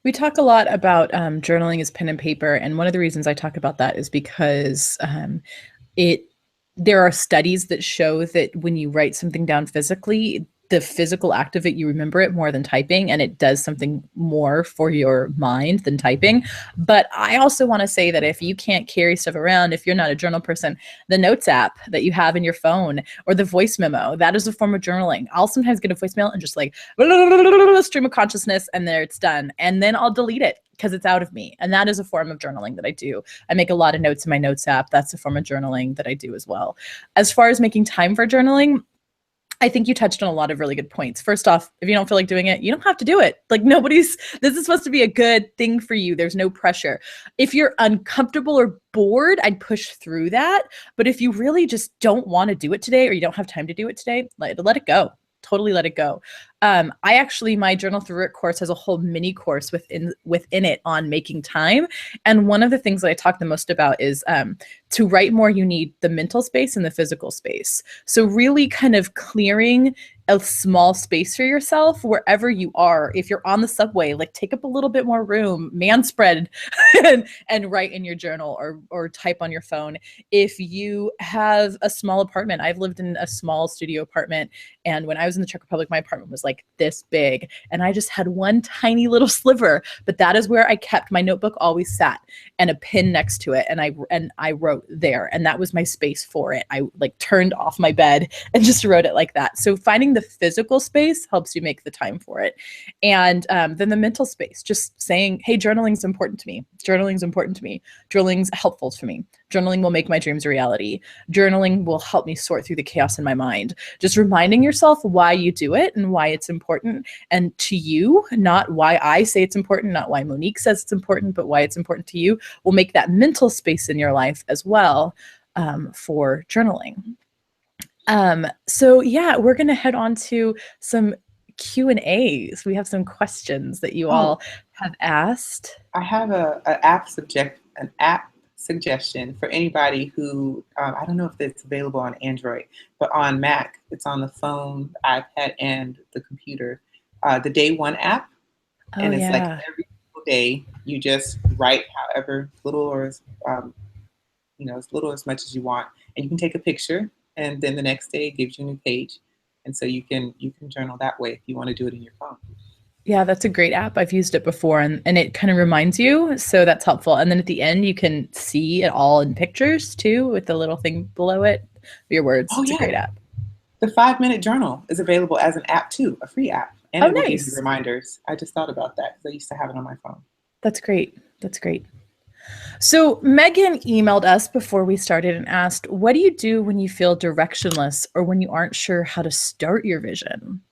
We talk a lot about journaling as pen and paper. And one of the reasons I talk about that is because there are studies that show that when you write something down physically, the physical act of it, you remember it more than typing, and it does something more for your mind than typing. But I also want to say that if you can't carry stuff around, if you're not a journal person, the notes app that you have in your phone or the voice memo, that is a form of journaling. I'll sometimes get a voicemail and just like stream of consciousness, and there it's done. And then I'll delete it because it's out of me. And that is a form of journaling that I do. I make a lot of notes in my notes app. That's a form of journaling that I do as well. As far as making time for journaling, I think you touched on a lot of really good points. First off, if you don't feel like doing it, you don't have to do it. Like this is supposed to be a good thing for you. There's no pressure. If you're uncomfortable or bored, I'd push through that. But if you really just don't want to do it today or you don't have time to do it today, let it go. Totally let it go. I actually, my Journal Through It course has a whole mini course within it on making time. And one of the things that I talk the most about is to write more, you need the mental space and the physical space. So really kind of clearing a small space for yourself wherever you are. If you're on the subway, like take up a little bit more room, man spread and write in your journal or type on your phone. If you have a small apartment, I've lived in a small studio apartment. And when I was in the Czech Republic, my apartment was like this big. And I just had one tiny little sliver, but that is where I kept my notebook always sat and a pin next to it. And I wrote there, and that was my space for it. I like turned off my bed and just wrote it like that. So finding the physical space helps you make the time for it. And then the mental space, just saying, hey, journaling's important to me. Journaling's important to me. Journaling's helpful to me. Journaling will make my dreams a reality. Journaling will help me sort through the chaos in my mind. Just reminding yourself why you do it and why it's important. And to you, not why I say it's important, not why Monique says it's important, but why it's important to you, will make that mental space in your life as well for journaling. So yeah, we're going to head on to some Q&As. We have some questions that you all have asked. I have an app suggestion for anybody who, I don't know if it's available on Android, but on Mac, it's on the phone, iPad, and the computer. The Day One app. And it's like every single day, you just write however little or as little or as much as you want. And you can take a picture, and then the next day it gives you a new page. And so you can journal that way if you want to do it in your phone. Yeah, that's a great app. I've used it before, and it kind of reminds you. So that's helpful. And then at the end, you can see it all in pictures too, with the little thing below it. Your words. It's a great app. The 5-minute journal is available as an app too, a free app. And it will give you reminders. I just thought about that because I used to have it on my phone. That's great. That's great. So Megan emailed us before we started and asked, what do you do when you feel directionless or when you aren't sure how to start your vision?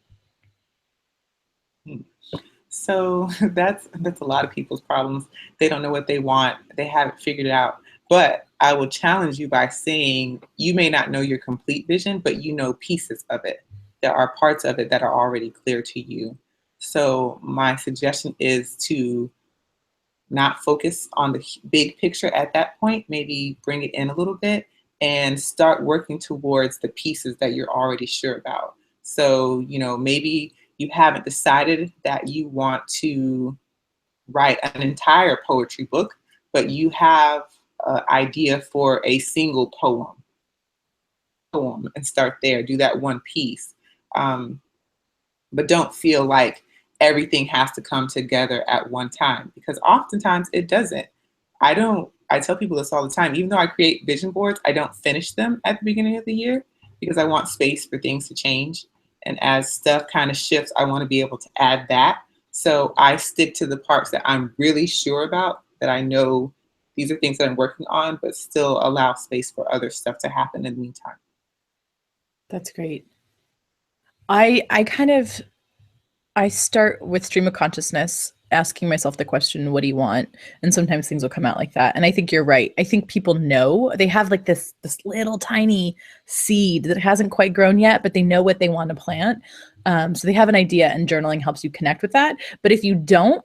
So that's a lot of people's problems. They don't know what they want. They haven't figured it out. But I will challenge you by saying you may not know your complete vision, but you know pieces of it. There are parts of it that are already clear to you. So my suggestion is to not focus on the big picture at that point, maybe bring it in a little bit and start working towards the pieces that you're already sure about. So, maybe you haven't decided that you want to write an entire poetry book, but you have an idea for a single poem and start there. Do that one piece. But don't feel like everything has to come together at one time, because oftentimes it doesn't. I tell people this all the time. Even though I create vision boards, I don't finish them at the beginning of the year because I want space for things to change. And as stuff kind of shifts, I want to be able to add that. So I stick to the parts that I'm really sure about, that I know these are things that I'm working on, but still allow space for other stuff to happen in the meantime. That's great. I start with stream of consciousness, asking myself the question, what do you want? And sometimes things will come out like that. And I think you're right. I think people know, they have like this little tiny seed that hasn't quite grown yet, but they know what they want to plant. So they have an idea, and journaling helps you connect with that. But if you don't,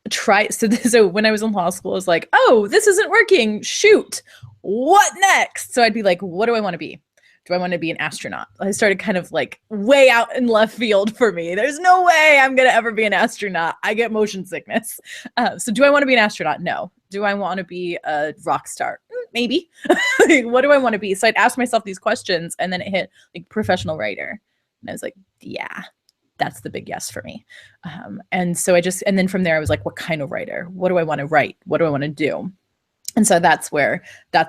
try. So when I was in law school, I was like, oh, this isn't working. Shoot. What next? So I'd be like, what do I want to be? Do I want to be an astronaut? I started kind of like way out in left field for me. There's no way I'm going to ever be an astronaut. I get motion sickness. So do I want to be an astronaut? No. Do I want to be a rock star? Maybe. What do I want to be? So I'd ask myself these questions, and then it hit like professional writer. And I was like, yeah, that's the big yes for me. And then from there I was like, what kind of writer? What do I want to write? What do I want to do? And so that's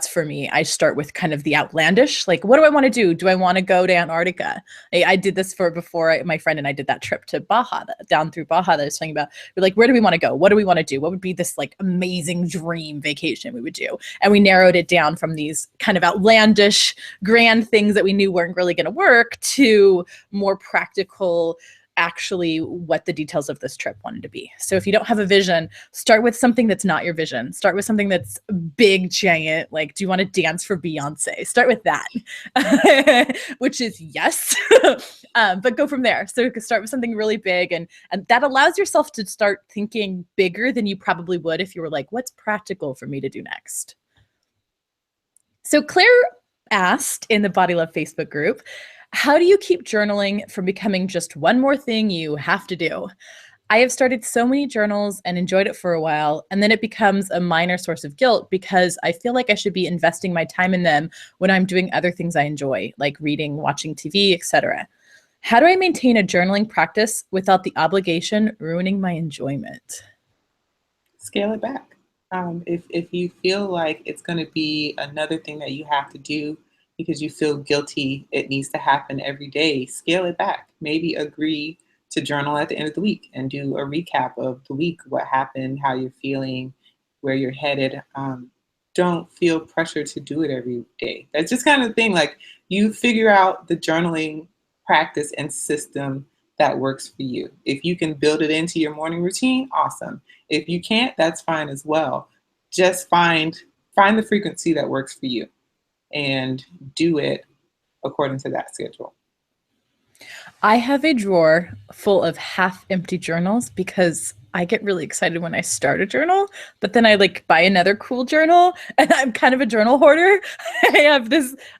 for me. I start with kind of the outlandish, like, what do I want to do? Do I want to go to Antarctica? I did this my friend and I did that trip to Baja, down through Baja that I was talking about. We're like, where do we want to go? What do we want to do? What would be this like amazing dream vacation we would do? And we narrowed it down from these kind of outlandish, grand things that we knew weren't really going to work to more practical, actually what the details of this trip wanted to be. So if you don't have a vision, start with something that's not your vision. Start with something that's big, giant. Like, do you want to dance for Beyonce? Start with that, which is yes, but go from there. So you can start with something really big, and that allows yourself to start thinking bigger than you probably would if you were like, what's practical for me to do next? So Claire asked in the Bawdy Love Facebook group, how do you keep journaling from becoming just one more thing you have to do? I have started so many journals and enjoyed it for a while, and then it becomes a minor source of guilt because I feel like I should be investing my time in them when I'm doing other things I enjoy, like reading, watching TV, etc. How do I maintain a journaling practice without the obligation ruining my enjoyment? Scale it back. If you feel like it's going to be another thing that you have to do because you feel guilty, it needs to happen every day, scale it back. Maybe agree to journal at the end of the week and do a recap of the week, what happened, how you're feeling, where you're headed. Don't feel pressure to do it every day. That's just kind of the thing. Like, you figure out the journaling practice and system that works for you. If you can build it into your morning routine, awesome. If you can't, that's fine as well. Just find the frequency that works for you and do it according to that schedule. I have a drawer full of half empty journals because I get really excited when I start a journal, but then I like buy another cool journal, and I'm kind of a journal hoarder. I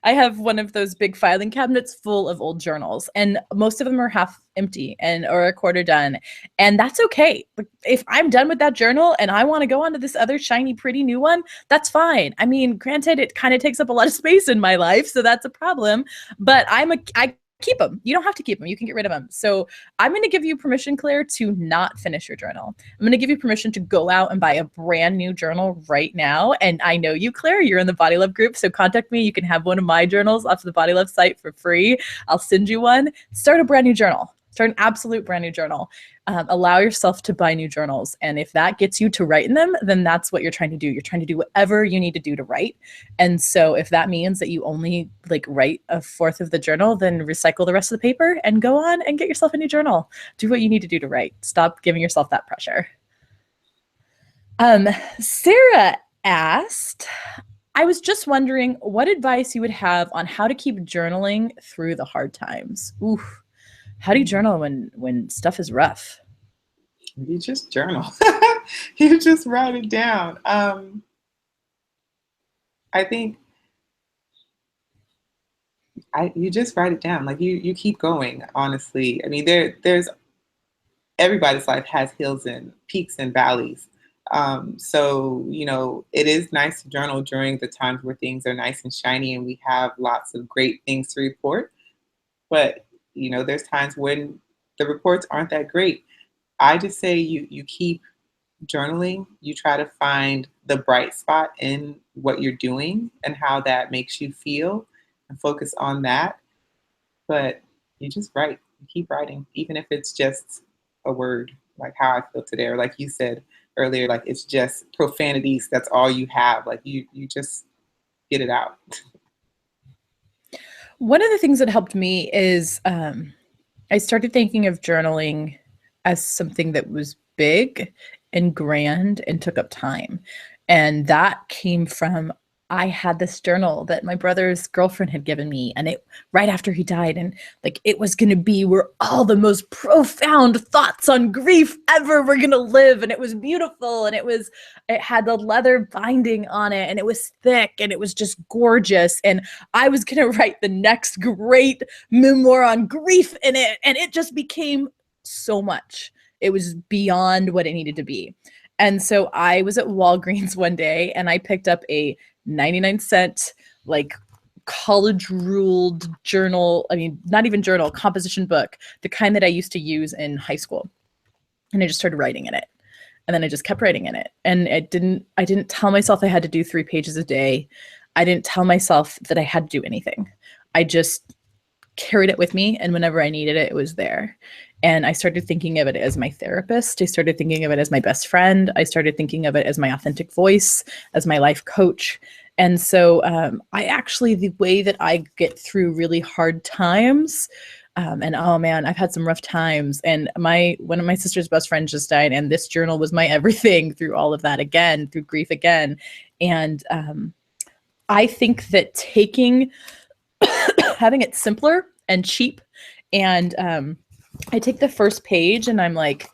have one of those big filing cabinets full of old journals, and most of them are half empty or a quarter done. And that's okay. If I'm done with that journal and I want to go on to this other shiny, pretty new one, that's fine. I mean, granted, it kind of takes up a lot of space in my life, so that's a problem, but I keep them. You don't have to keep them. You can get rid of them. So I'm going to give you permission, Claire, to not finish your journal. I'm going to give you permission to go out and buy a brand new journal right now. And I know you, Claire, you're in the Bawdy Love group. So contact me. You can have one of my journals off the Bawdy Love site for free. I'll send you one. Start a brand new journal. Start an absolute brand new journal. Allow yourself to buy new journals. And if that gets you to write in them, then that's what you're trying to do. You're trying to do whatever you need to do to write. And so if that means that you only like write a fourth of the journal, then recycle the rest of the paper and go on and get yourself a new journal. Do what you need to do to write. Stop giving yourself that pressure. Sarah asked, I was just wondering what advice you would have on how to keep journaling through the hard times. Oof. How do you journal when stuff is rough? You just journal. You just write it down. I think you just write it down. Like, you keep going, honestly. I mean, there's everybody's life has hills and peaks and valleys. So, it is nice to journal during the times where things are nice and shiny and we have lots of great things to report. But there's times when the reports aren't that great. I just say you keep journaling. You try to find the bright spot in what you're doing and how that makes you feel and focus on that. But you just write. You keep writing, even if it's just a word, like how I feel today, or like you said earlier, like it's just profanities. That's all you have. Like you just get it out. One of the things that helped me is I started thinking of journaling as something that was big and grand and took up time. And that came from, I had this journal that my brother's girlfriend had given me, and it right after he died, and like it was going to be where all the most profound thoughts on grief ever were going to live. And it was beautiful, and it had the leather binding on it, and it was thick, and it was just gorgeous. And I was going to write the next great memoir on grief in it, and it just became so much. It was beyond what it needed to be. And so I was at Walgreens one day and I picked up a 99-cent, like college ruled journal. I mean, not even journal, composition book, the kind that I used to use in high school. And I just started writing in it. And then I just kept writing in it. And I didn't tell myself I had to do 3 pages a day. I didn't tell myself that I had to do anything. I just carried it with me, and whenever I needed it, it was there. And I started thinking of it as my therapist. I started thinking of it as my best friend. I started thinking of it as my authentic voice, as my life coach. And so I actually, the way that I get through really hard times, and oh man, I've had some rough times. And one of my sister's best friends just died, and this journal was my everything through all of that again, through grief again. And I think that having it simpler and cheap, and I take the first page and I'm like,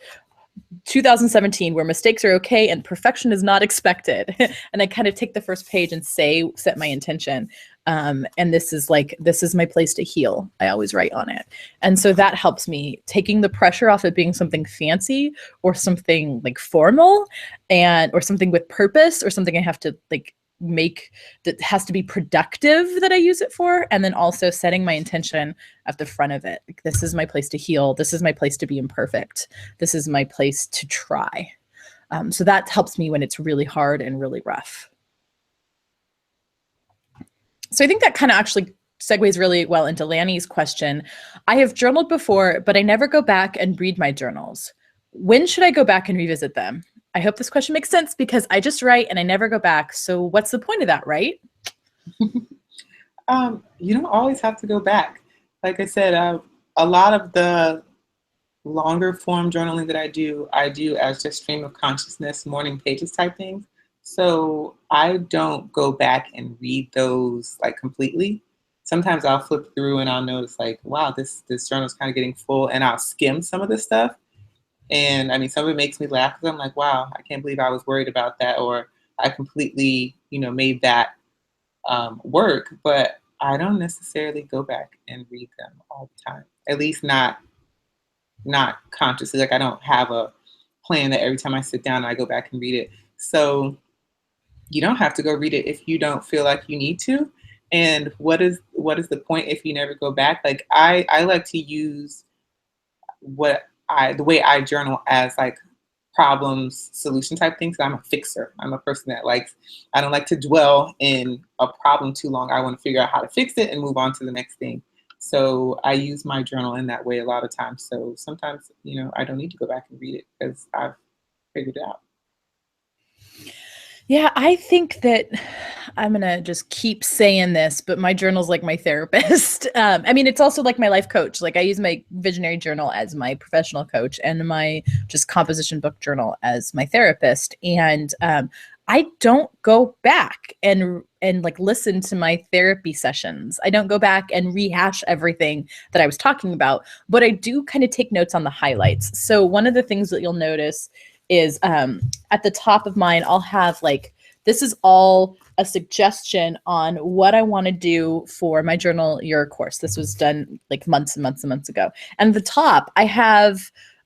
2017, where mistakes are okay and perfection is not expected. And I kind of take the first page and set my intention. And this is my place to heal. I always write on it. And so that helps me, taking the pressure off of being something fancy or something like formal, or something with purpose, or something I have to like make that has to be productive that I use it for. And then also setting my intention at the front of it. Like, this is my place to heal. This is my place to be imperfect. This is my place to try. So that helps me when it's really hard and really rough. So I think that kind of actually segues really well into Lanny's question. I have journaled before, but I never go back and read my journals. When should I go back and revisit them? I hope this question makes sense, because I just write and I never go back. So what's the point of that, right? You don't always have to go back. Like I said, a lot of the longer form journaling that I do as just stream of consciousness, morning pages type things. So I don't go back and read those like completely. Sometimes I'll flip through and I'll notice like, wow, this journal is kind of getting full, and I'll skim some of this stuff. And I mean, some of it makes me laugh because I'm like, wow, I can't believe I was worried about that, or I completely, made that work. But I don't necessarily go back and read them all the time. At least not consciously. Like, I don't have a plan that every time I sit down I go back and read it. So you don't have to go read it if you don't feel like you need to. And what is the point if you never go back? Like, I like to use the way I journal as like problems, solution type things. I'm a fixer. I'm a person that I don't like to dwell in a problem too long. I want to figure out how to fix it and move on to the next thing. So I use my journal in that way a lot of times. So sometimes, I don't need to go back and read it because I've figured it out. Yeah, I think that I'm going to just keep saying this, but my journal's like my therapist. I mean, it's also like my life coach. Like, I use my visionary journal as my professional coach, and my just composition book journal as my therapist. And I don't go back and like listen to my therapy sessions. I don't go back and rehash everything that I was talking about, but I do kind of take notes on the highlights. So one of the things that you'll notice is at the top of mine, I'll have like, this is all a suggestion on what I want to do for my Journal Your course. This was done like months and months and months ago. And at the top,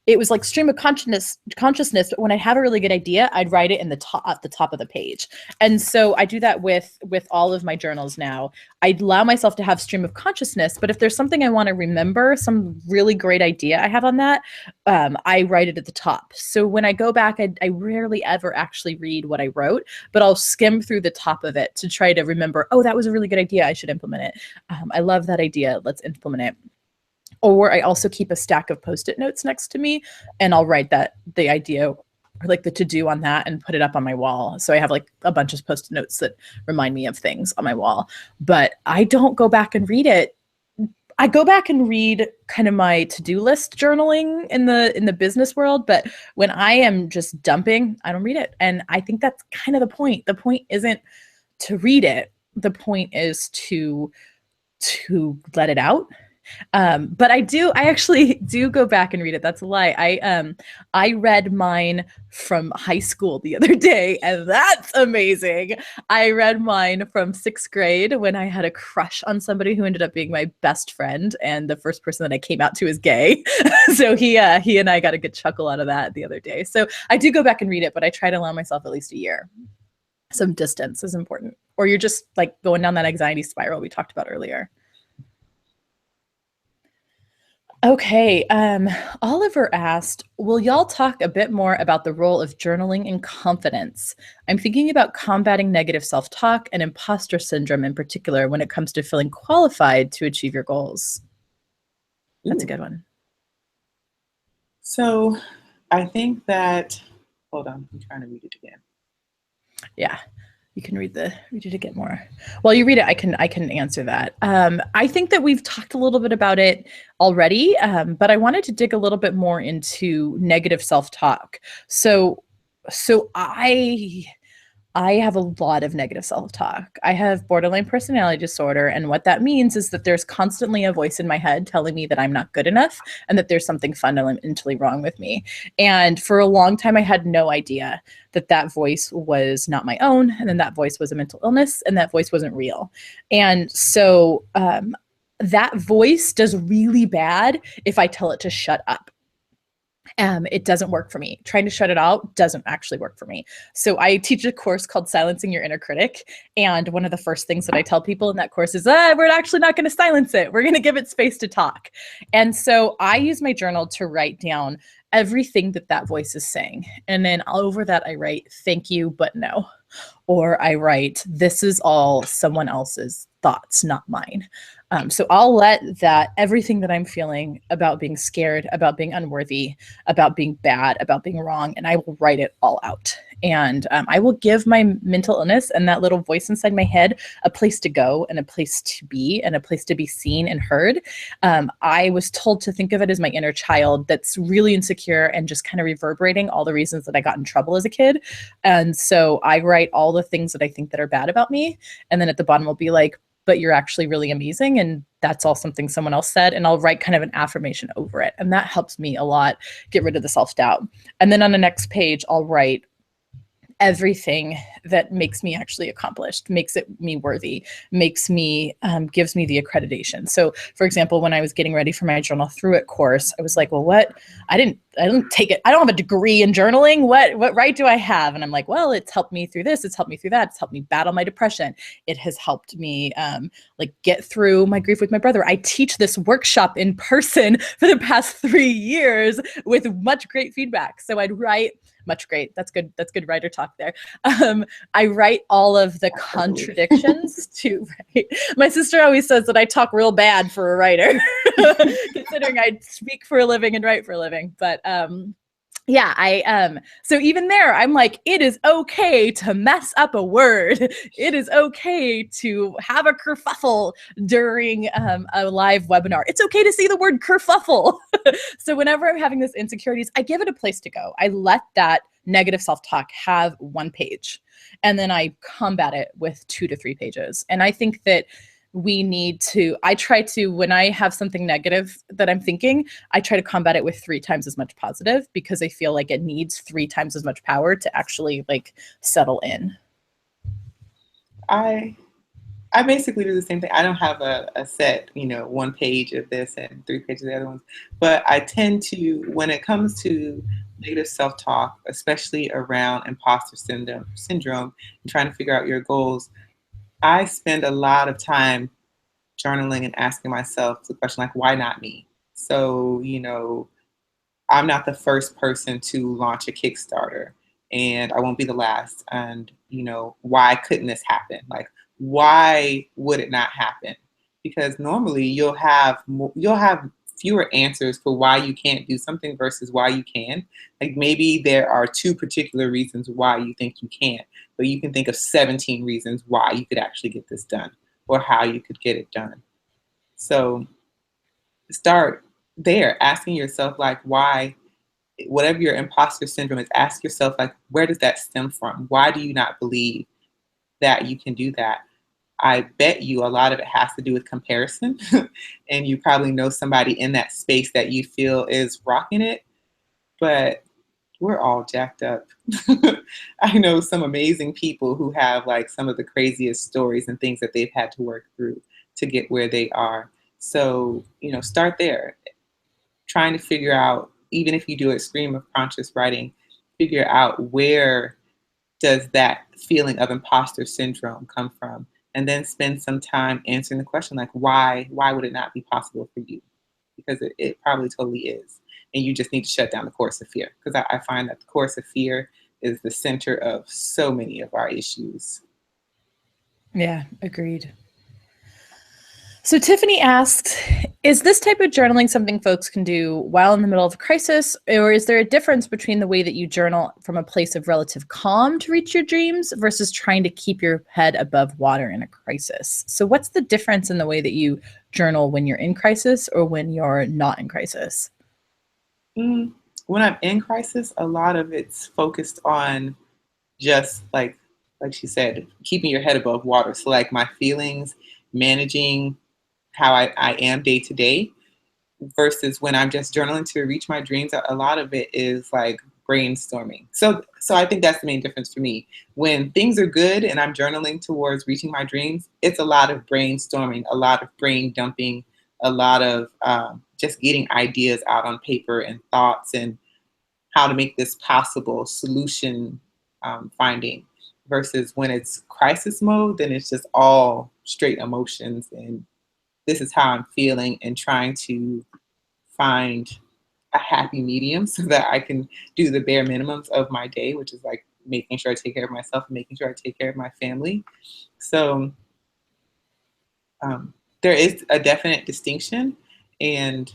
it was like stream of consciousness, but when I have a really good idea, I'd write it at the top of the page. And so I do that with all of my journals now. I allow myself to have stream of consciousness, but if there's something I want to remember, some really great idea I have on that, I write it at the top. So when I go back, I rarely ever actually read what I wrote, but I'll skim through the top of it to try to remember, oh, that was a really good idea. I should implement it. I love that idea. Let's implement it. Or I also keep a stack of Post-it notes next to me, and I'll write the idea or like the to-do on that and put it up on my wall. So I have like a bunch of Post-it notes that remind me of things on my wall, but I don't go back and read it. I go back and read kind of my to-do list journaling in the business world, but when I am just dumping, I don't read it. And I think that's kind of the point. The point isn't to read it. The point is to let it out. But I actually do go back and read it. That's a lie. I read mine from high school the other day, and that's amazing. I read mine from 6th grade when I had a crush on somebody who ended up being my best friend, and the first person that I came out to is gay. So he and I got a good chuckle out of that the other day. So I do go back and read it, but I try to allow myself at least a year. Some distance is important, or you're just like going down that anxiety spiral we talked about earlier. Okay, Oliver asked, will y'all talk a bit more about the role of journaling in confidence? I'm thinking about combating negative self-talk and imposter syndrome in particular when it comes to feeling qualified to achieve your goals. That's a Ooh. good one. So I think that, hold on, I'm trying to read it again. Yeah. You can read it again more. While you read it, I can answer that. I think that we've talked a little bit about it already, but I wanted to dig a little bit more into negative self-talk. So I have a lot of negative self-talk. I have borderline personality disorder, and what that means is that there's constantly a voice in my head telling me that I'm not good enough and that there's something fundamentally wrong with me. And for a long time I had no idea that that voice was not my own, and then that voice was a mental illness, and that voice wasn't real. And so that voice does really bad if I tell it to shut up. It doesn't work for me. Trying to shut it out doesn't actually work for me. So I teach a course called Silencing Your Inner Critic. And one of the first things that I tell people in that course is, we're actually not going to silence it. We're going to give it space to talk. And so I use my journal to write down everything that that voice is saying. And then over that, I write, thank you, but no. Or I write, this is all someone else's thoughts, not mine. So I'll let that everything that I'm feeling about being scared, about being unworthy, about being bad, about being wrong, and I will write it all out. And I will give my mental illness and that little voice inside my head a place to go and a place to be and a place to be seen and heard. I was told to think of it as my inner child that's really insecure and just kind of reverberating all the reasons that I got in trouble as a kid. And so I write all the things that I think that are bad about me. And then at the bottom will be like, but you're actually really amazing. And that's all something someone else said. And I'll write kind of an affirmation over it. And that helps me a lot get rid of the self-doubt. And then on the next page, I'll write everything that makes me actually accomplished, makes it me worthy, makes me gives me the accreditation. So for example, when I was getting ready for my journal through it course, I was like, well, what? I didn't take it. I don't have a degree in journaling. What right do I have? And I'm like, well, it's helped me through this. It's helped me through that. It's helped me battle my depression. It has helped me like get through my grief with my brother. I teach this workshop in person for the past 3 years with much great feedback. So I'd write much great. That's good. That's good writer talk there. I write all of the contradictions to write. My sister always says that I talk real bad for a writer, considering I speak for a living and write for a living. But yeah, so even there, I'm like, it is okay to mess up a word. It is okay to have a kerfuffle during a live webinar. It's okay to see the word kerfuffle. So whenever I'm having this insecurities, I give it a place to go. I let that negative self-talk have one page, and then I combat it with 2 to 3 pages. And I think that I try to, when I have something negative that I'm thinking, I try to combat it with 3 times as much positive, because I feel like it needs 3 times as much power to actually like settle in. I basically do the same thing. I don't have a set, 1 page of this and 3 pages of the other ones. But I tend to, when it comes to negative self-talk, especially around imposter syndrome and trying to figure out your goals, I spend a lot of time journaling and asking myself the question like, why not me? So, I'm not the first person to launch a Kickstarter, and I won't be the last. And, why couldn't this happen? Like, why would it not happen? Because normally you'll have fewer answers for why you can't do something versus why you can. Like maybe there are 2 particular reasons why you think you can't, but you can think of 17 reasons why you could actually get this done or how you could get it done. So start there, asking yourself like why, whatever your imposter syndrome is, ask yourself like, where does that stem from? Why do you not believe that you can do that? I bet you a lot of it has to do with comparison. And you probably know somebody in that space that you feel is rocking it, but we're all jacked up. I know some amazing people who have like some of the craziest stories and things that they've had to work through to get where they are. So, start there, trying to figure out, even if you do a stream of conscious writing, figure out where does that feeling of imposter syndrome come from? And then spend some time answering the question like, why would it not be possible for you? because it probably totally is. And you just need to shut down the course of fear, because I find that the course of fear is the center of so many of our issues. Yeah, agreed. So Tiffany asks, is this type of journaling something folks can do while in the middle of a crisis, or is there a difference between the way that you journal from a place of relative calm to reach your dreams versus trying to keep your head above water in a crisis? So what's the difference in the way that you journal when you're in crisis or when you're not in crisis? When I'm in crisis, a lot of it's focused on just like she said, keeping your head above water. So like my feelings, managing how I am day to day, versus when I'm just journaling to reach my dreams. A lot of it is like brainstorming. So I think that's the main difference for me. When things are good and I'm journaling towards reaching my dreams, it's a lot of brainstorming, a lot of brain dumping, a lot of just getting ideas out on paper and thoughts and how to make this possible, solution finding. Versus when it's crisis mode, then it's just all straight emotions and this is how I'm feeling, and trying to find a happy medium so that I can do the bare minimums of my day, which is like making sure I take care of myself and making sure I take care of my family. So there is a definite distinction, and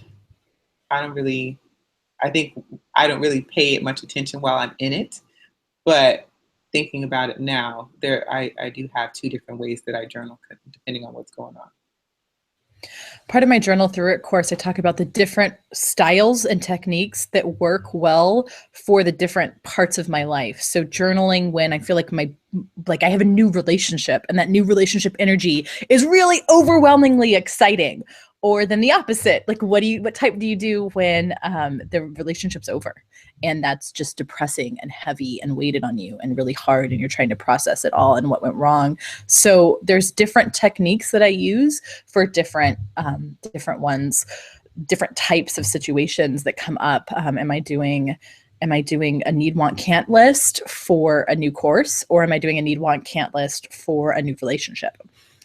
I don't really, I think I don't really pay it much attention while I'm in it, but thinking about it now, I do have two different ways that I journal depending on what's going on. Part of my journal through it course, I talk about the different styles and techniques that work well for the different parts of my life. So journaling when I feel like I have a new relationship and that new relationship energy is really overwhelmingly exciting. Or then the opposite, like what type do you do when the relationship's over and that's just depressing and heavy and weighted on you and really hard and you're trying to process it all and what went wrong. So there's different techniques that I use for different ones, different types of situations that come up. Am I doing a need, want, can't list for a new course, or am I doing a need, want, can't list for a new relationship?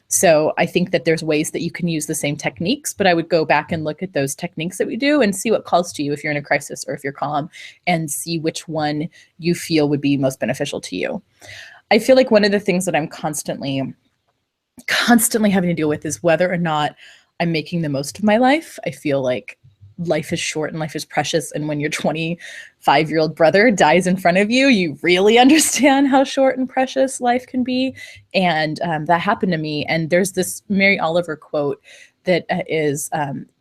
So I think that there's ways that you can use the same techniques, but I would go back and look at those techniques that we do and see what calls to you if you're in a crisis or if you're calm, and see which one you feel would be most beneficial to you. I feel like one of the things that I'm constantly having to deal with is whether or not I'm making the most of my life. I feel like life is short and life is precious. And when your 25-year-old brother dies in front of you, you really understand how short and precious life can be. And that happened to me. And there's this Mary Oliver quote that is,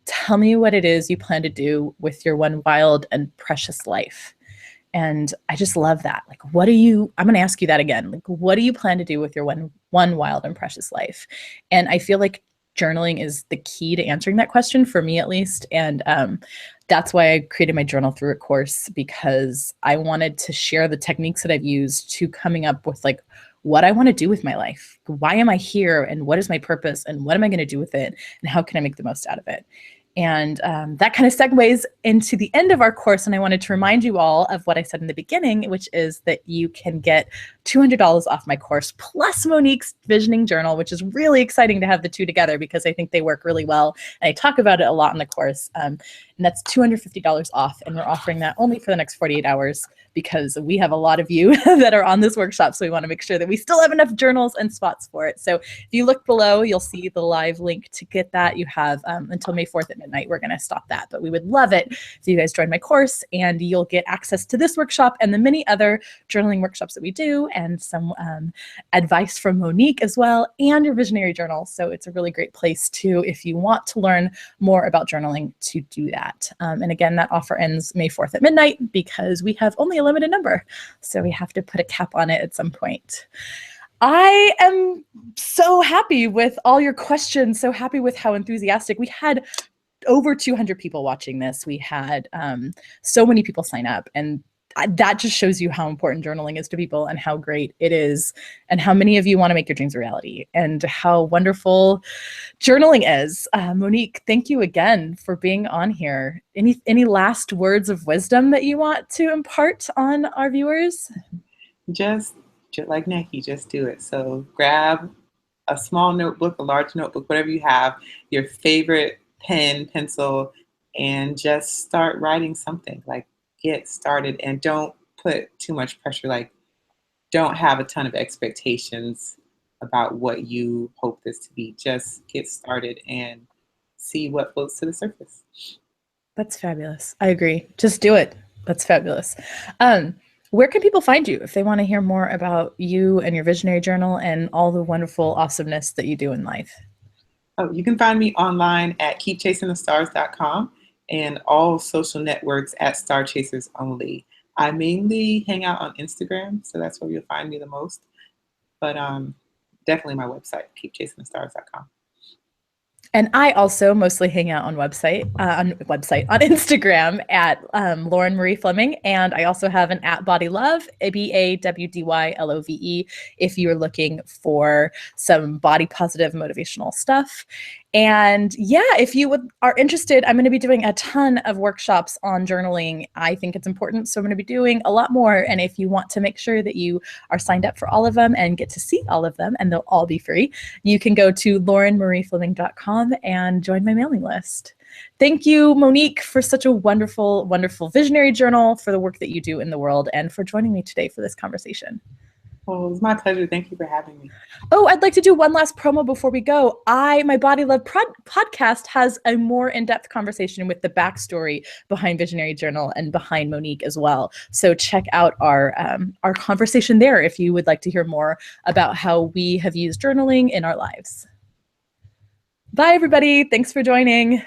tell me what it is you plan to do with your one wild and precious life. And I just love that. Like, I'm going to ask you that again. Like, what do you plan to do with your one wild and precious life? And I feel like journaling is the key to answering that question, for me at least. And that's why I created my Journal Through It course, because I wanted to share the techniques that I've used to coming up with like what I want to do with my life. Why am I here? And what is my purpose? And what am I going to do with it? And how can I make the most out of it? And that kind of segues into the end of our course. And I wanted to remind you all of what I said in the beginning, which is that you can get $200 off my course plus Monique's visioning journal, which is really exciting to have the two together because I think they work really well. And I talk about it a lot in the course. And that's $250 off. And we're offering that only for the next 48 hours because we have a lot of you that are on this workshop. So we want to make sure that we still have enough journals and spots for it. So if you look below, you'll see the live link to get that. You have until May 4th at midnight. We're going to stop that, but we would love it if you guys join my course, and you'll get access to this workshop and the many other journaling workshops that we do, and some advice from Monique as well, and your visionary journal. So it's a really great place to, if you want to learn more about journaling, to do that. And again, that offer ends May 4th at midnight because we have only a limited number. So we have to put a cap on it at some point. I am so happy with all your questions, so happy with how enthusiastic. We had over 200 people watching this. We had so many people sign up, and that just shows you how important journaling is to people and how great it is, and how many of you want to make your dreams a reality, and how wonderful journaling is. Monique, thank you again for being on here. Any last words of wisdom that you want to impart on our viewers? Just like Nikki, just do it. So grab a small notebook, a large notebook, whatever you have, your favorite pen, pencil, and just start writing something. Like, get started and don't put too much pressure. Like, don't have a ton of expectations about what you hope this to be. Just get started and see what floats to the surface. That's fabulous. I agree. Just do it. That's fabulous. Um, where can people find you if they want to hear more about you and your visionary journal and all the wonderful awesomeness that you do in life? Oh, you can find me online at keepchasingthestars.com and all social networks at Star Chasers Only. I mainly hang out on Instagram, so that's where you'll find me the most. But definitely my website, keepchasingthestars.com. And I also mostly hang out on on Instagram at Lauren Marie Fleming, and I also have an at Bawdy Love, BAWDYLOVE, if you're looking for some body positive motivational stuff. And yeah, if you are interested, I'm going to be doing a ton of workshops on journaling. I think it's important, so I'm going to be doing a lot more. And if you want to make sure that you are signed up for all of them and get to see all of them, and they'll all be free, you can go to laurenmariefleming.com and join my mailing list. Thank you, Monique, for such a wonderful, wonderful visionary journal, for the work that you do in the world, and for joining me today for this conversation. Well, it was my pleasure. Thank you for having me. Oh, I'd like to do one last promo before we go. My Bawdy Love podcast has a more in-depth conversation with the backstory behind Visionary Journal and behind Monique as well. So check out our conversation there if you would like to hear more about how we have used journaling in our lives. Bye, everybody. Thanks for joining.